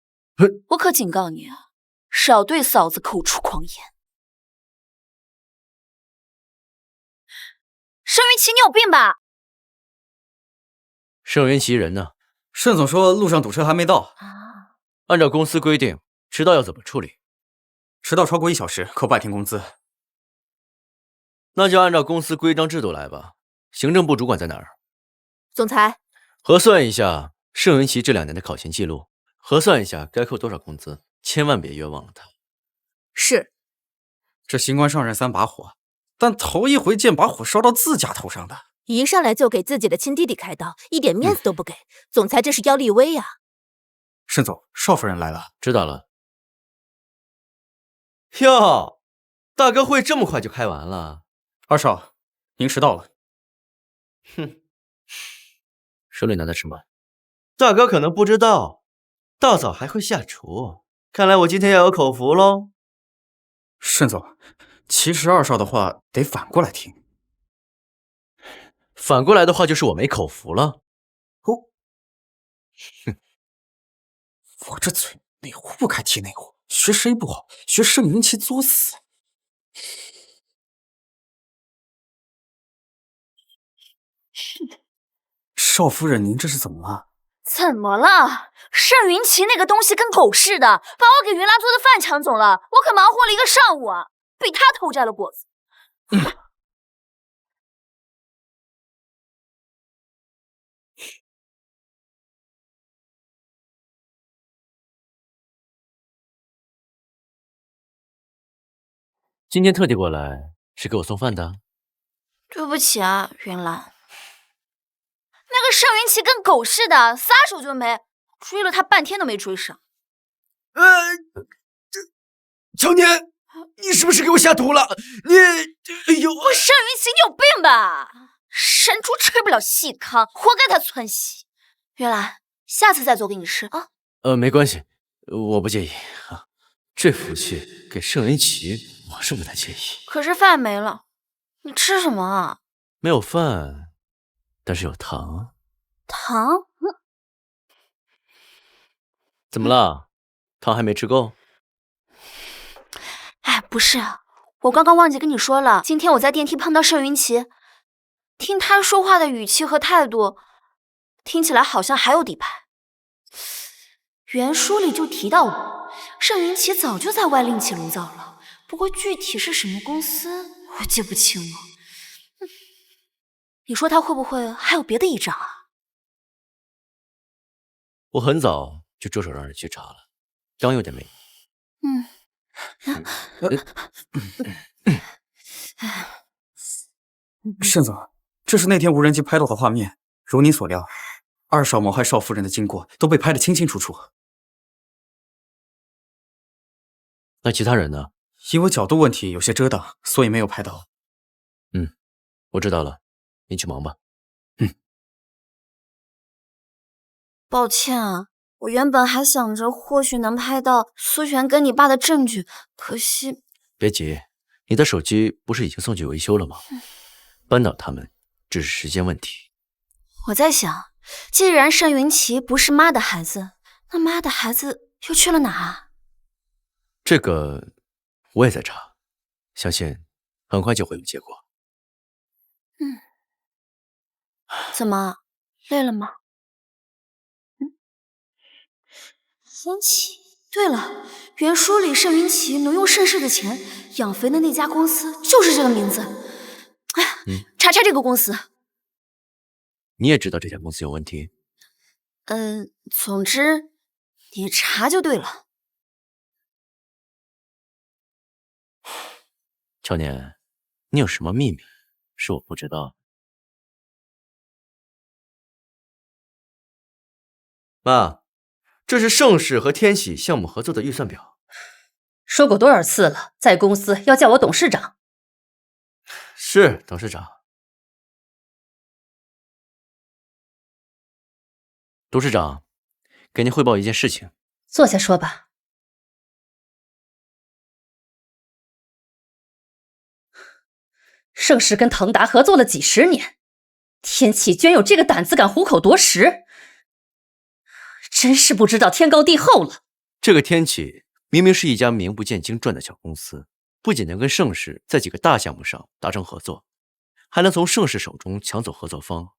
我可警告你啊，少对嫂子口出狂言。盛云奇，你有病吧？盛云奇人呢？盛总说路上堵车还没到。按照公司规定，迟到要怎么处理？迟到超过1小时，扣半天工资。那就按照公司规章制度来吧。行政部主管在哪儿？总裁，核算一下盛云奇这2年的考勤记录，核算一下该扣多少工资，千万别冤枉了他。是。这新官上任3把火，但头一回见把火烧到自家头上的。一上来就给自己的亲弟弟开刀，一点面子都不给，总裁真是妖力威啊！沈总，少夫人来了。知道了。哟，大哥会这么快就开完了？二少，您迟到了。哼，手里拿的什么？大哥可能不知道，大嫂还会下厨，看来我今天要有口福喽。沈总，其实二少的话得反过来听。反过来的话，就是我没口福了。哦，哼，我这嘴哪壶不开提哪壶，学谁不好，学盛云奇作死。少夫人，您这是怎么了？怎么了？盛云奇那个东西跟狗似的，把我给云兰做的饭抢走了，我可忙活了一个上午啊，被他偷摘了果子。今天特地过来是给我送饭的？对不起啊，云兰。那个盛云奇跟狗似的，撒手就没，追了他半天都没追上。乔年，你是不是给我下毒了？你，哎呦！我盛云奇，你有病吧？山猪吃不了细糠，活该他窜稀。云兰，下次再做给你吃啊。没关系，我不介意啊。这福气给盛云奇，我是不太介意。可是饭没了，你吃什么啊？没有饭，但是有糖。糖？怎么了？糖还没吃够？哎，不是，我刚刚忘记跟你说了，今天我在电梯碰到盛云奇，听他说话的语气和态度，听起来好像还有底牌。原书里就提到过，盛云奇早就在外另起炉灶了，不过具体是什么公司，我记不清了。你说他会不会还有别的依仗啊？我很早就着手让人去查了，刚有点没。盛总，这是那天无人机拍到的画面，如您所料，二少谋害少夫人的经过都被拍得清清楚楚。那其他人呢？因为角度问题有些遮挡，所以没有拍到。我知道了，你去忙吧。抱歉啊，我原本还想着或许能拍到苏璇跟你爸的证据，可惜……别急，你的手机不是已经送去维修了吗？扳倒他们只是时间问题。我在想，既然盛云奇不是妈的孩子，那妈的孩子又去了哪啊？这个我也在查，相信很快就会有结果。怎么，累了吗？盛奇，对了，原书里盛云奇挪用盛世的钱养肥的那家公司就是这个名字。哎呀，查这个公司。你也知道这家公司有问题？总之你查就对了。乔年，你有什么秘密是我不知道？妈，这是盛世和天喜项目合作的预算表。说过多少次了，在公司要叫我董事长。是董事长。董事长，给您汇报一件事情。坐下说吧。盛世跟腾达合作了几十年，天启居然有这个胆子敢虎口夺食，真是不知道天高地厚了。这个天启明明是一家名不见经传的小公司，不仅能跟盛世在几个大项目上达成合作，还能从盛世手中抢走合作方，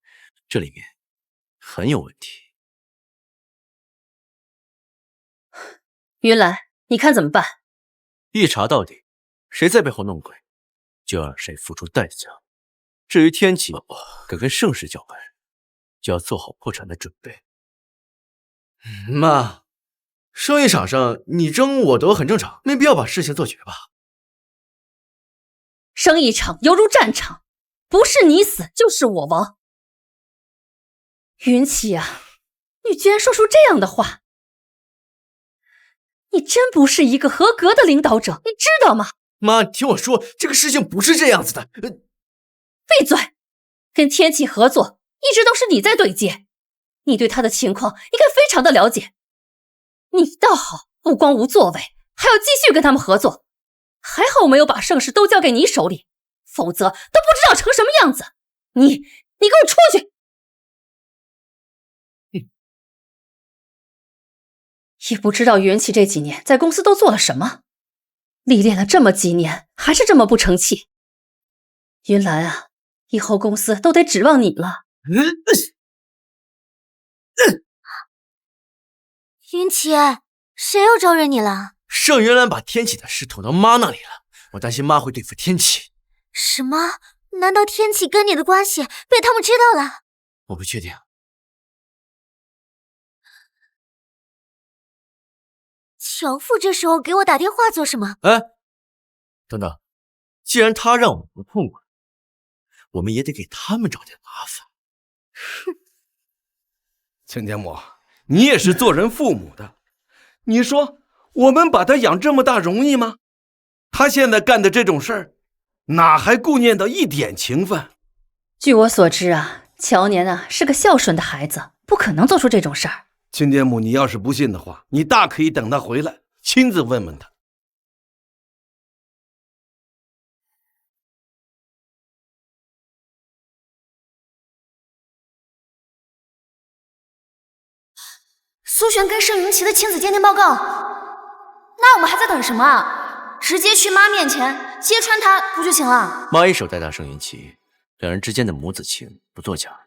这里面很有问题。云兰，你看怎么办？一查到底，谁在背后弄鬼，就要让谁付出代价。至于天启敢跟盛世叫板，就要做好破产的准备。妈，生意场上你争我夺很正常，没必要把事情做绝吧。生意场犹如战场，不是你死就是我亡。云起啊，你居然说出这样的话，你真不是一个合格的领导者，你知道吗？妈，你听我说，这个事情不是这样子的。闭嘴！跟天启合作，一直都是你在对接，你对他的情况应该非常的了解。你倒好，不光无作为，还要继续跟他们合作。还好我没有把盛世都交给你手里，否则都不知道成什么样子。你给我出去！也不知道云起这几年在公司都做了什么，历练了这么几年，还是这么不成器。云岚啊，以后公司都得指望你了。云起，谁又招惹你了？盛云岚把天启的事捅到妈那里了，我担心妈会对付天启。什么？难道天启跟你的关系被他们知道了？我不确定。乔父这时候给我打电话做什么？哎，等等，既然他让我们不痛快，我们也得给他们找点麻烦。哼，亲家母，你也是做人父母的，你说我们把他养这么大容易吗？他现在干的这种事儿，哪还顾念到一点情分？据我所知啊，乔年啊是个孝顺的孩子，不可能做出这种事儿。亲家母，你要是不信的话，你大可以等他回来，亲自问问他。苏璇跟盛云奇的亲子鉴定报告，那我们还在等什么啊？直接去妈面前揭穿他不就行了？妈一手带大盛云奇，两人之间的母子情不作假，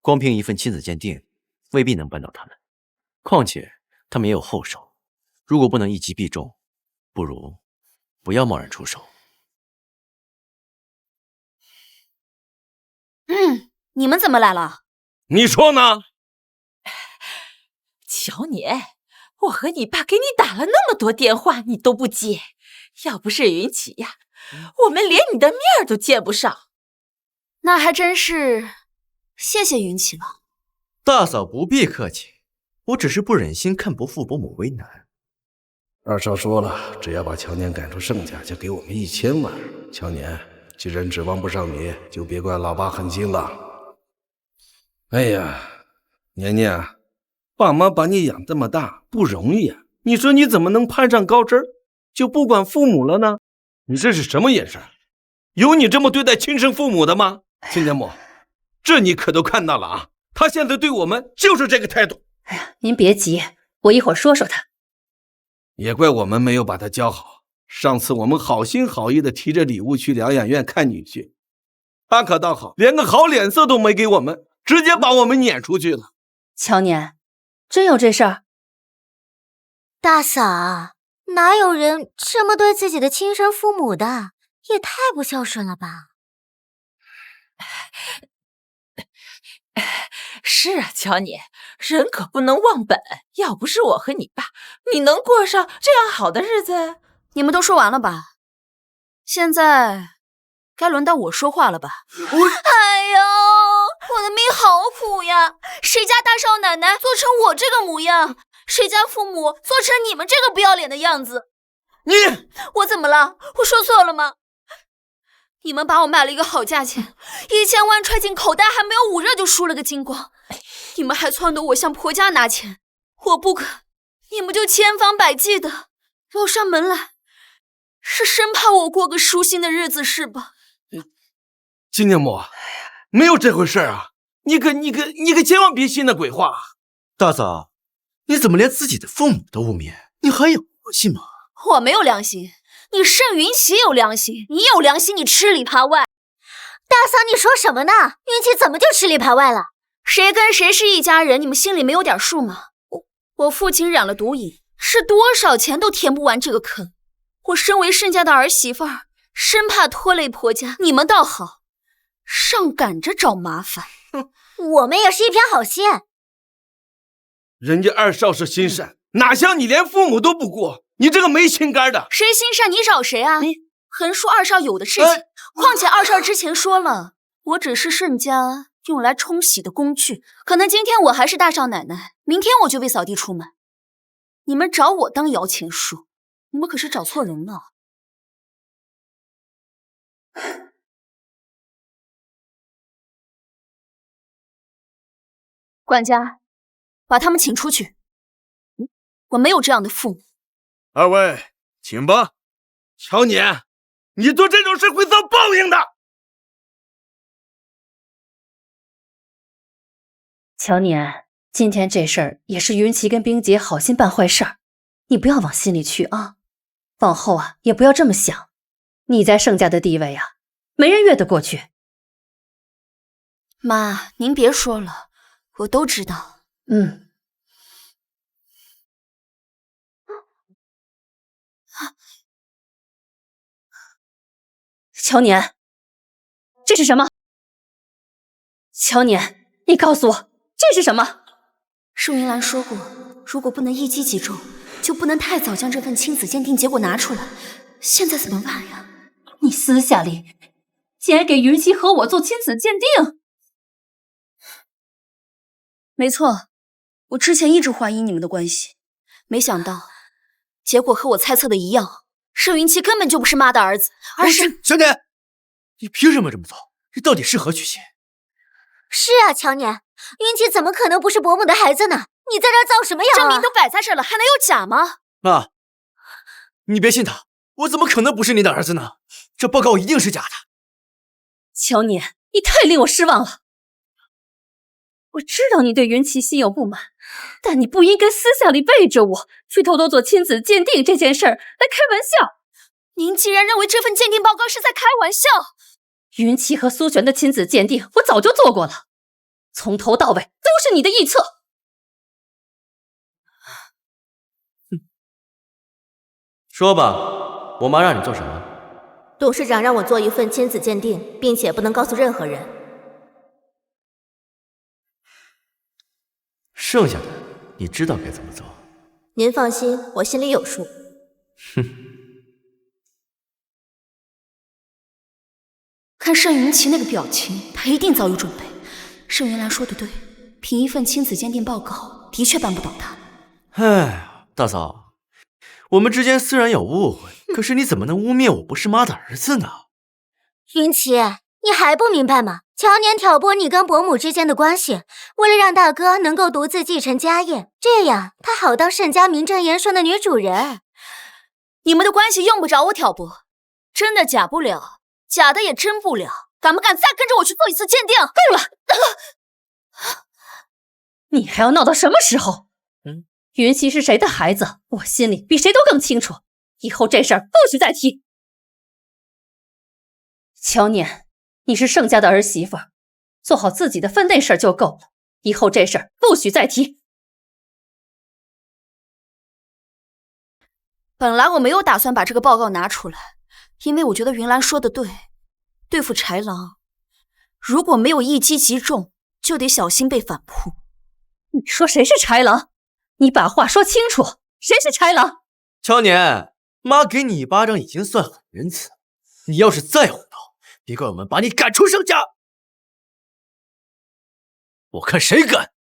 光凭一份亲子鉴定未必能扳倒他们。况且他们也有后手，如果不能一击必中，不如不要贸然出手。你们怎么来了？你说呢？乔年，我和你爸给你打了那么多电话，你都不接，要不是云起呀，我们连你的面都见不上。那还真是谢谢云起了。大嫂不必客气，我只是不忍心看伯父伯母为难。二少说了，只要把乔年赶出盛家，就给我们1000万。乔年，既然指望不上你，就别怪老爸狠心了。哎呀，年年，爸妈把你养这么大不容易啊！你说你怎么能攀上高枝就不管父母了呢？你这是什么眼神？有你这么对待亲生父母的吗？亲家母，这你可都看到了啊！他现在对我们就是这个态度。哎呀，您别急，我一会儿说说他。也怪我们没有把他教好。上次我们好心好意的提着礼物去疗养院看女婿，他可倒好，连个好脸色都没给我们，直接把我们撵出去了。乔年，真有这事儿？大嫂，哪有人这么对自己的亲生父母的？也太不孝顺了吧！是啊，乔年，人可不能忘本。要不是我和你爸，你能过上这样好的日子？你们都说完了吧？现在该轮到我说话了吧？哎呦，我的命好苦呀！谁家大少奶奶做成我这个模样？谁家父母做成你们这个不要脸的样子？我怎么了？我说错了吗？你们把我卖了一个好价钱，1000万揣进口袋，还没有捂热就输了个精光。你们还撺掇我向婆家拿钱，我不肯，你们就千方百计的绕上门来，是生怕我过个舒心的日子是吧？金家母，没有这回事啊！你可千万别信那鬼话。大嫂，你怎么连自己的父母都污蔑？你还有良心吗？我没有良心，你盛云喜有良心，你有良心，你吃里扒外。大嫂，你说什么呢？云起怎么就吃里扒外了？谁跟谁是一家人，你们心里没有点数吗？我父亲染了毒瘾，是多少钱都填不完这个坑。我身为盛家的儿媳妇儿，生怕拖累婆家，你们倒好，上赶着找麻烦。我们也是一片好心。人家二少是心善，哪像你连父母都不顾，你这个没心肝的。谁心善你找谁啊？横竖二少有的是钱。况且二少之前说了，我只是盛家用来冲喜的工具。可能今天我还是大少奶奶，明天我就被扫地出门。你们找我当摇钱树，你们可是找错人了。管家，把他们请出去。我没有这样的父母。二位，请吧。乔年，你做这种事会遭报应的。乔年，今天这事儿也是云奇跟冰洁好心办坏事儿，你不要往心里去啊。往后啊，也不要这么想。你在盛家的地位啊，没人越得过去。妈，您别说了，我都知道。乔年，这是什么？乔年，你告诉我这是什么？盛云兰说过，如果不能一击即中，就不能太早将这份亲子鉴定结果拿出来。现在怎么办呀？你私下里竟然给云溪和我做亲子鉴定？没错，我之前一直怀疑你们的关系，没想到结果和我猜测的一样，盛云奇根本就不是妈的儿子，而是……小年，你凭什么这么做？这到底是何居心？是啊，乔年，云奇怎么可能不是伯母的孩子呢？你在这儿造什么谣啊？证明都摆在这儿了，还能有假吗？妈，你别信他，我怎么可能不是你的儿子呢？这报告一定是假的。乔年，你太令我失望了。我知道你对云奇心有不满，但你不应该私下里背着我去偷偷做亲子鉴定这件事儿来开玩笑。您既然认为这份鉴定报告是在开玩笑，云奇和苏璇的亲子鉴定我早就做过了，从头到尾都是你的臆测。说吧，我妈让你做什么？董事长让我做一份亲子鉴定，并且不能告诉任何人。剩下的你知道该怎么做。您放心，我心里有数。看盛云奇那个表情，他一定早有准备。盛云兰说的对，凭一份亲子鉴定报告，的确扳不倒他。哎，大嫂，我们之间虽然有误会，可是你怎么能污蔑我不是妈的儿子呢？云奇，你还不明白吗？乔年挑拨你跟伯母之间的关系，为了让大哥能够独自继承家业，这样他好当盛家名正言顺的女主人。你们的关系用不着我挑拨，真的假不了，假的也真不了。敢不敢再跟着我去做一次鉴定？够了！你还要闹到什么时候？云溪是谁的孩子，我心里比谁都更清楚。以后这事儿不许再提。乔年，你是盛家的儿媳妇，做好自己的分内事儿就够了。以后这事儿不许再提。本来我没有打算把这个报告拿出来，因为我觉得云兰说的对，对付豺狼，如果没有一击即中，就得小心被反扑。你说谁是豺狼？你把话说清楚，谁是豺狼？乔年，妈给你一巴掌已经算很仁慈，你要是再胡闹，别怪我们把你赶出盛家。我看谁敢！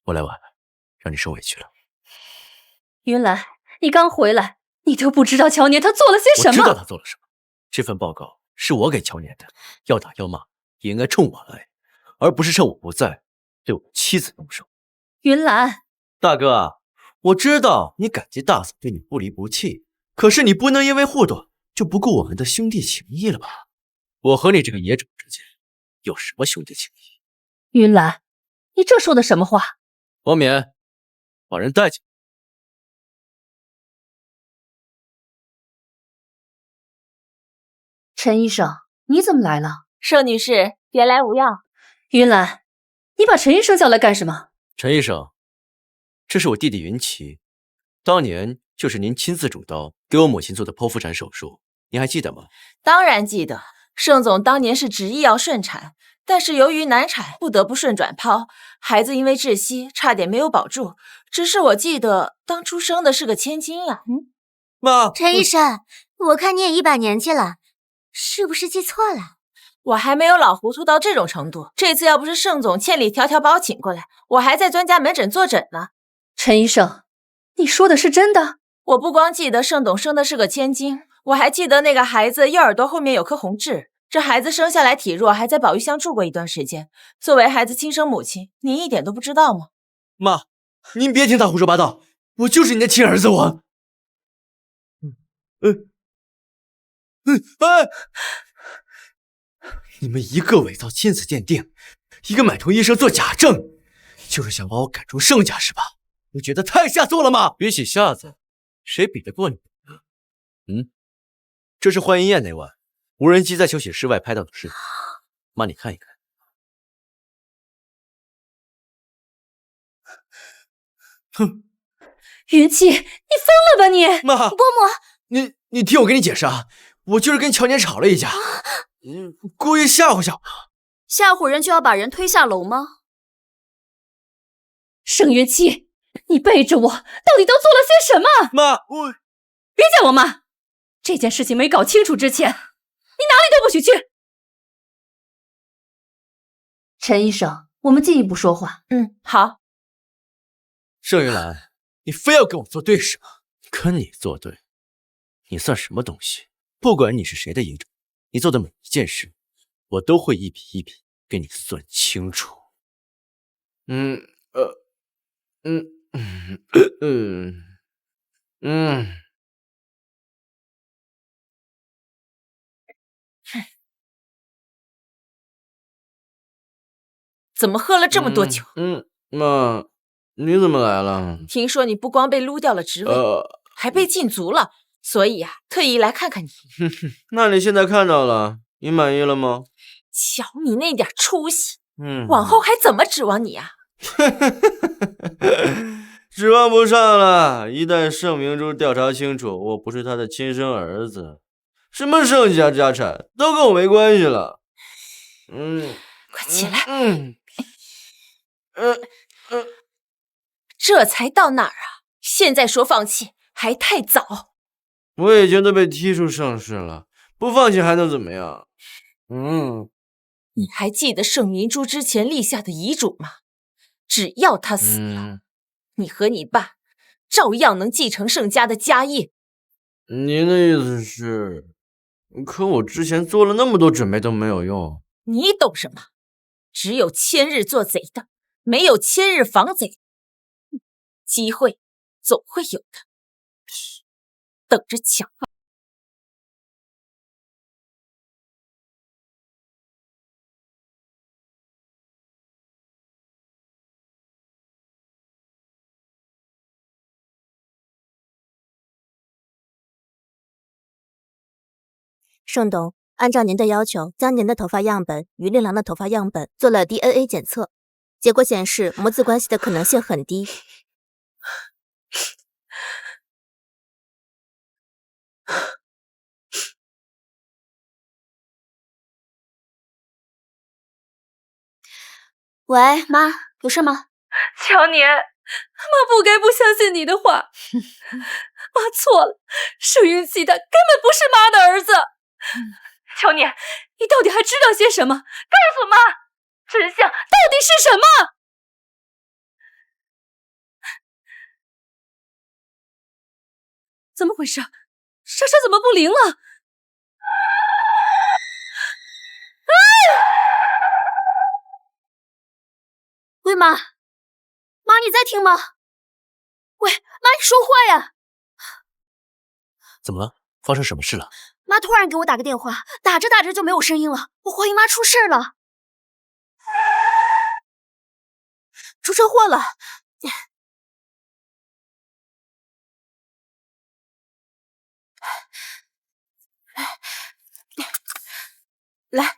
我来晚了，让你受委屈了。云兰，你刚回来，你都不知道乔年他做了些什么。我知道他做了什么。这份报告是我给乔年的，要打要骂也应该冲我来，而不是趁我不在对我妻子动手。云兰，大哥，我知道你感激大嫂对你不离不弃，可是你不能因为护短就不顾我们的兄弟情谊了吧？我和你这个野种之间有什么兄弟情谊？云兰，你这说的什么话？王冕，把人带进来。陈医生，你怎么来了？盛女士，别来无恙。云兰，你把陈医生叫来干什么？陈医生，这是我弟弟云奇，当年就是您亲自主刀给我母亲做的剖腹产手术，您还记得吗？当然记得，盛总当年是执意要顺产，但是由于难产，不得不顺转剖，孩子因为窒息，差点没有保住。只是我记得当初生的是个千金呀。妈，陈医生，我看你也一把年纪了，是不是记错了？我还没有老糊涂到这种程度。这次要不是盛总千里迢迢把我请过来，我还在专家门诊坐诊呢。陈医生，你说的是真的？我不光记得盛董生的是个千金，我还记得那个孩子右耳朵后面有颗红痣。这孩子生下来体弱，还在保育箱住过一段时间。作为孩子亲生母亲，您一点都不知道吗？妈，您别听他胡说八道，我就是你的亲儿子，我。你们一个伪造亲子鉴定，一个买通医生做假证，就是想把我赶出盛家是吧？不觉得太下作了吗？比起下子，谁比得过你？这是欢迎宴那晚，无人机在休息室外拍到的视频，妈你看一看。哼，云气，你疯了吧你？妈，伯母，你听我跟你解释啊，我就是跟乔年吵了一架，故意吓唬吓唬。吓唬人就要把人推下楼吗？盛云气，你背着我到底都做了些什么？妈，我别叫我妈！这件事情没搞清楚之前，你哪里都不许去。陈医生，我们进一步说话。好。盛云兰，你非要跟我作对是吗？跟你作对，你算什么东西？不管你是谁的遗嘱，你做的每一件事，我都会一笔一笔给你算清楚。怎么喝了这么多酒？妈，你怎么来了？听说你不光被撸掉了职位，还被禁足了，所以啊，特意来看看你。那你现在看到了，你满意了吗？瞧你那点出息，往后还怎么指望你啊？指望不上了。一旦盛明珠调查清楚我不是他的亲生儿子，什么盛家家产都跟我没关系了。快起来！这才到哪儿啊？现在说放弃还太早。我已经都被踢出盛世了，不放弃还能怎么样？你还记得盛明珠之前立下的遗嘱吗？只要他死了，你和你爸照样能继承盛家的家业。您的意思是，可我之前做了那么多准备都没有用。你懂什么？只有千日做贼的，没有千日防贼。机会总会有的，等着瞧吧。盛董，按照您的要求，将您的头发样本与令郎的头发样本做了 DNA 检测，结果显示母子关系的可能性很低。喂，妈，有事吗？乔年，妈不该不相信你的话，妈错了，盛云熙他根本不是妈的儿子。乔年，你到底还知道些什么？告诉妈，真相到底是什么？怎么回事？莎莎怎么不灵了？喂，妈，妈你在听吗？喂，妈你说话呀！怎么了？发生什么事了？妈突然给我打个电话，打着打着就没有声音了，我怀疑妈出事了，出车祸了。来，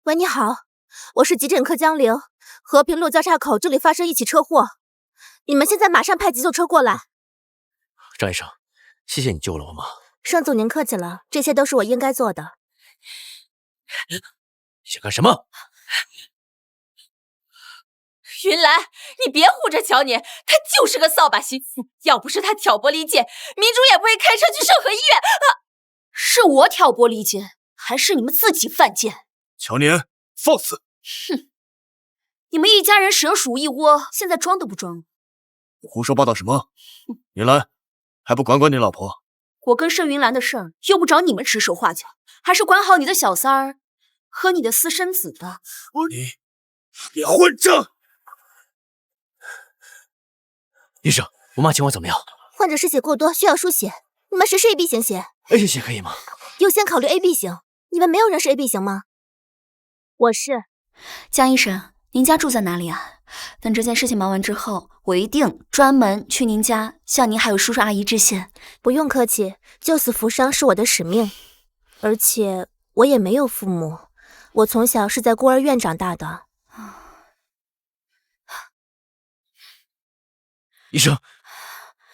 喂，你好，我是急诊科江玲，和平路交叉口这里发生一起车祸，你们现在马上派急救车过来。张医生，谢谢你救了我妈。盛总您客气了，这些都是我应该做的。你想干什么？云兰，你别护着乔年，他就是个扫把星。要不是他挑拨离间，明珠也不会开车去盛和医院。是我挑拨离间，还是你们自己犯贱？乔年，放肆！哼，你们一家人蛇鼠一窝，现在装都不装了。胡说八道什么？云兰，还不管管你老婆？我跟盛云兰的事儿，用不着你们指手画脚，还是管好你的小三儿和你的私生子吧。你混账！医生，我妈情况怎么样？患者失血过多，需要输血。你们谁是 AB 型血 ？A 型血可以吗？优先考虑 AB 型。你们没有人是 AB 型吗？我是。江医生，您家住在哪里啊？等这件事情忙完之后，我一定专门去您家向您还有叔叔阿姨致谢。不用客气，救死扶伤是我的使命。而且我也没有父母，我从小是在孤儿院长大的。医生，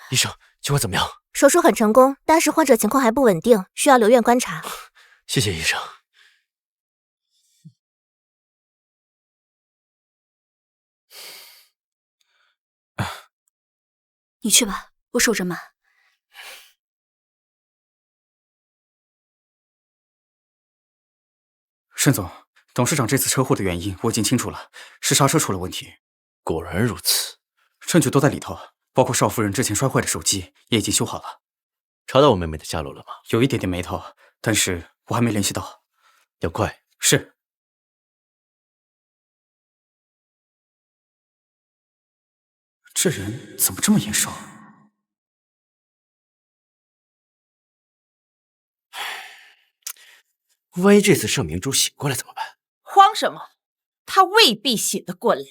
情况怎么样？手术很成功，但是患者情况还不稳定，需要留院观察。谢谢医生。你去吧，我守着马。盛总，董事长这次车祸的原因我已经清楚了，是刹车出了问题。果然如此，证据都在里头，包括邵夫人之前摔坏的手机也已经修好了。查到我妹妹的下落了吗？有一点点眉头，但是我还没联系到。要快。是。这人怎么这么眼熟？万一这次盛明珠醒过来怎么办？慌什么？他未必醒得过来。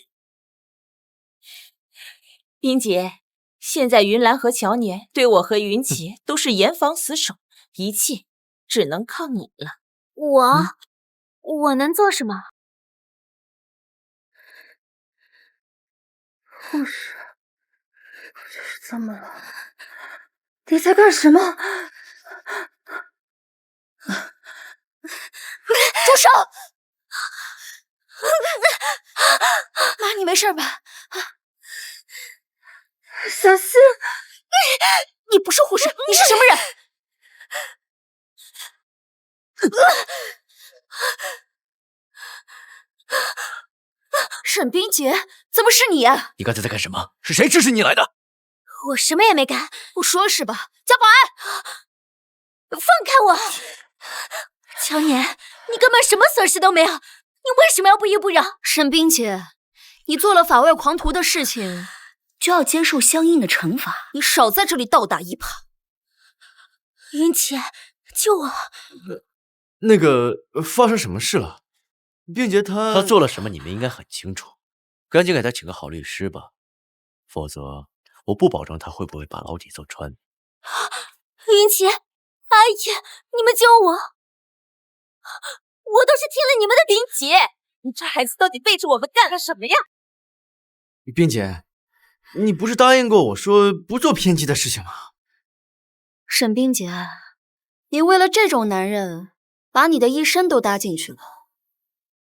冰姐，现在云兰和乔年对我和云奇都是严防死守，一切只能靠你了。我能做什么？护士，这是怎么了？你在干什么？住手！妈，你没事吧？小希，你不是护士，你是什么人？沈冰洁，怎么是你啊？你刚才在干什么？是谁指使你来的？我什么也没干，不说是吧？叫保安！放开我！乔年，你根本什么损失都没有，你为什么要不依不饶？沈冰洁，你做了法外狂徒的事情，就要接受相应的惩罚。你少在这里倒打一耙。云奇，救我！那个发生什么事了？并且他做了什么，你们应该很清楚。赶紧给他请个好律师吧，否则我不保证他会不会把牢底坐穿。云奇，阿姨，你们救我！我都是听了你们的。冰姐，你这孩子到底背着我们干了什么呀？冰姐，你不是答应过我说不做偏激的事情吗？沈冰洁，你为了这种男人，把你的一生都搭进去了，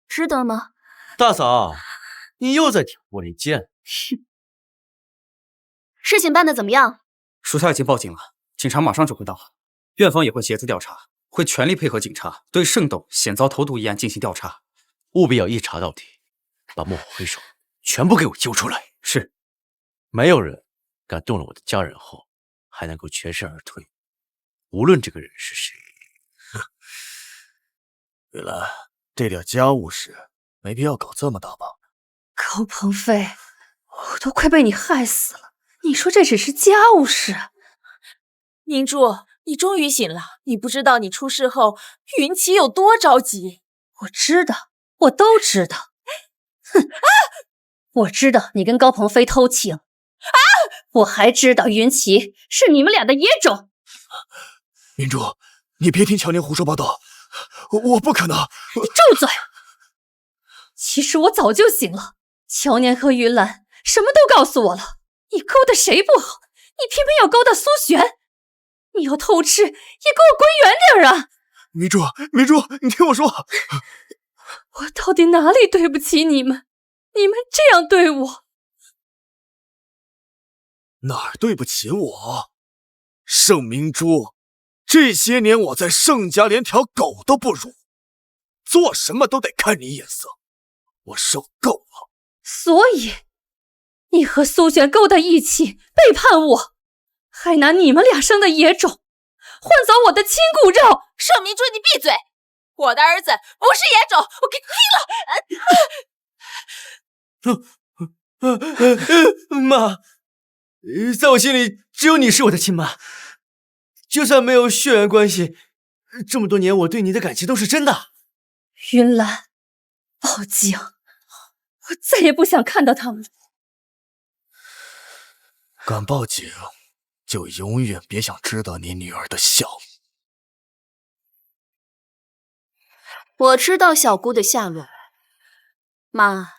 值得吗？大嫂，你又在挑拨离间。事情办得怎么样？属下已经报警了，警察马上就会到，院方也会协助调查，会全力配合警察对盛董险遭投毒一案进行调查，务必要一查到底，把幕后黑手全部给我揪出来。是，没有人敢动了我的家人后，还能够全身而退，无论这个人是谁。云兰，这点家务事没必要搞这么大吧？高鹏飞，我都快被你害死了！你说这只是家务事？明珠，你终于醒了。你不知道你出事后，云奇有多着急。我知道，我都知道。哼！我知道你跟高鹏飞偷情。我还知道云奇是你们俩的野种。明珠，你别听乔年胡说八道，我不可能。你住嘴！其实我早就醒了，乔年和云兰什么都告诉我了。你勾搭谁不好，你偏偏要勾搭苏璇，你要偷吃也给我滚远点啊！明珠，明珠，你听我说，我到底哪里对不起你们？你们这样对我，哪儿对不起我？盛明珠，这些年我在盛家连条狗都不如，做什么都得看你眼色，我受够了。所以你和苏璇勾搭一起，背叛我，还拿你们俩生的野种换走我的亲骨肉。盛明珠，你闭嘴！我的儿子不是野种，我给你踢了！妈，在我心里只有你是我的亲妈，就算没有血缘关系，这么多年我对你的感情都是真的。云兰，报警！我再也不想看到他们了。敢报警，就永远别想知道你女儿的下落。我知道小姑的下落，妈，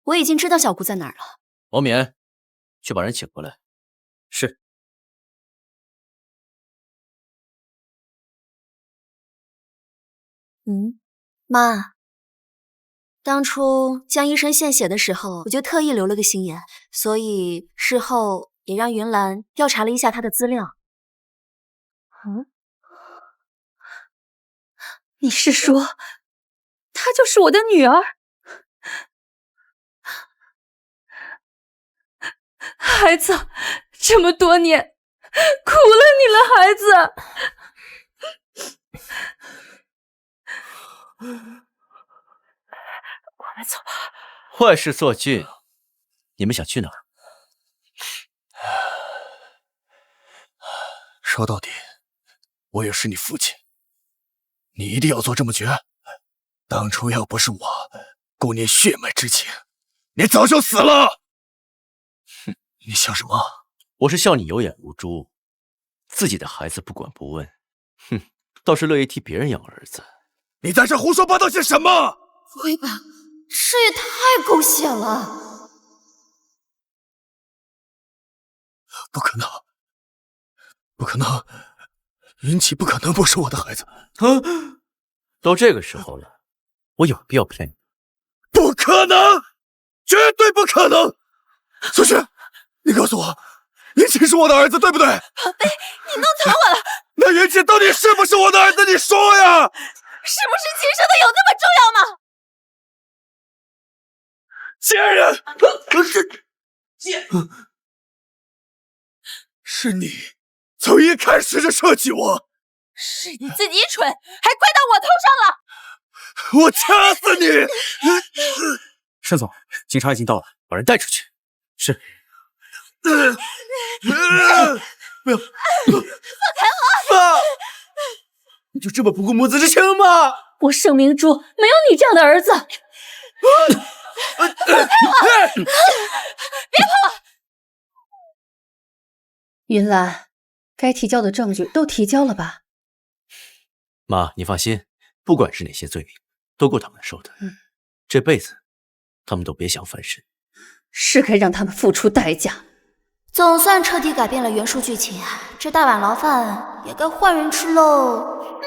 我已经知道小姑在哪儿了。王冕，去把人请过来。是。妈，当初将医生献血的时候，我就特意留了个心眼，所以事后也让云兰调查了一下她的资料。你是说，她就是我的女儿？孩子，这么多年，苦了你了，孩子。我们走吧。坏事做尽，你们想去哪儿？说到底，我也是你父亲，你一定要做这么绝？当初要不是我勾捏血脉之情，你早就死了。哼，你笑什么？我是笑你有眼无珠，自己的孩子不管不问，哼，倒是乐意替别人养儿子。你在这胡说八道些什么？不会吧，这也太狗血了！不可能，不可能，云起不可能不是我的孩子。都这个时候了，我有必要骗你？不可能，绝对不可能！苏璇，你告诉我，云起是我的儿子，对不对？宝贝，你弄疼我了。那云起到底是不是我的儿子？你说呀！是不是亲生的有那么重要吗？贱人！是你从一开始就设计我，是你自己蠢，还怪到我头上了！我掐死你！盛总，警察已经到了，把人带出去。是。不要！放开我！妈，你就这么不顾母子之情吗？我盛明珠没有你这样的儿子。放开我！别碰！云兰，该提交的证据都提交了吧？妈，你放心，不管是哪些罪名，都够他们受的。这辈子，他们都别想翻身。是该让他们付出代价。总算彻底改变了原书剧情，这大碗牢饭也该换人吃喽。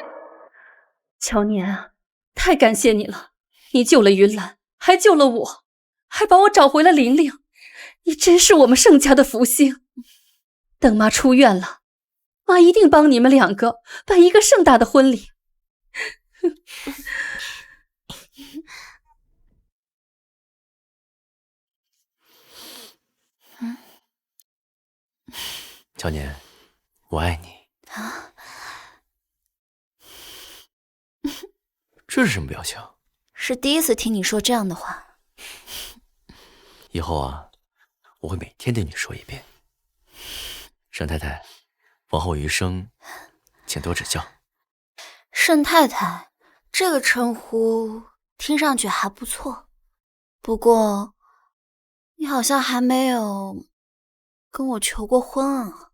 乔年啊，太感谢你了！你救了云兰，还救了我，还帮我找回了玲玲，你真是我们盛家的福星。等妈出院了，妈一定帮你们两个办一个盛大的婚礼。乔年，我爱你。这是什么表情？是第一次听你说这样的话。以后啊，我会每天对你说一遍。盛太太，往后余生，请多指教。盛太太这个称呼听上去还不错，不过你好像还没有跟我求过婚啊。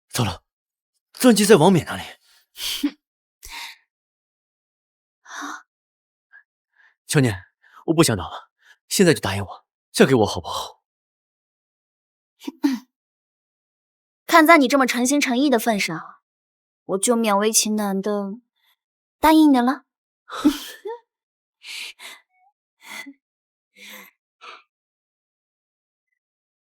糟了，钻戒在王冕那里。乔年，我不想等了，现在就答应我，嫁给我好不好？看在你这么诚心诚意的份上，我就勉为其难的答应你了。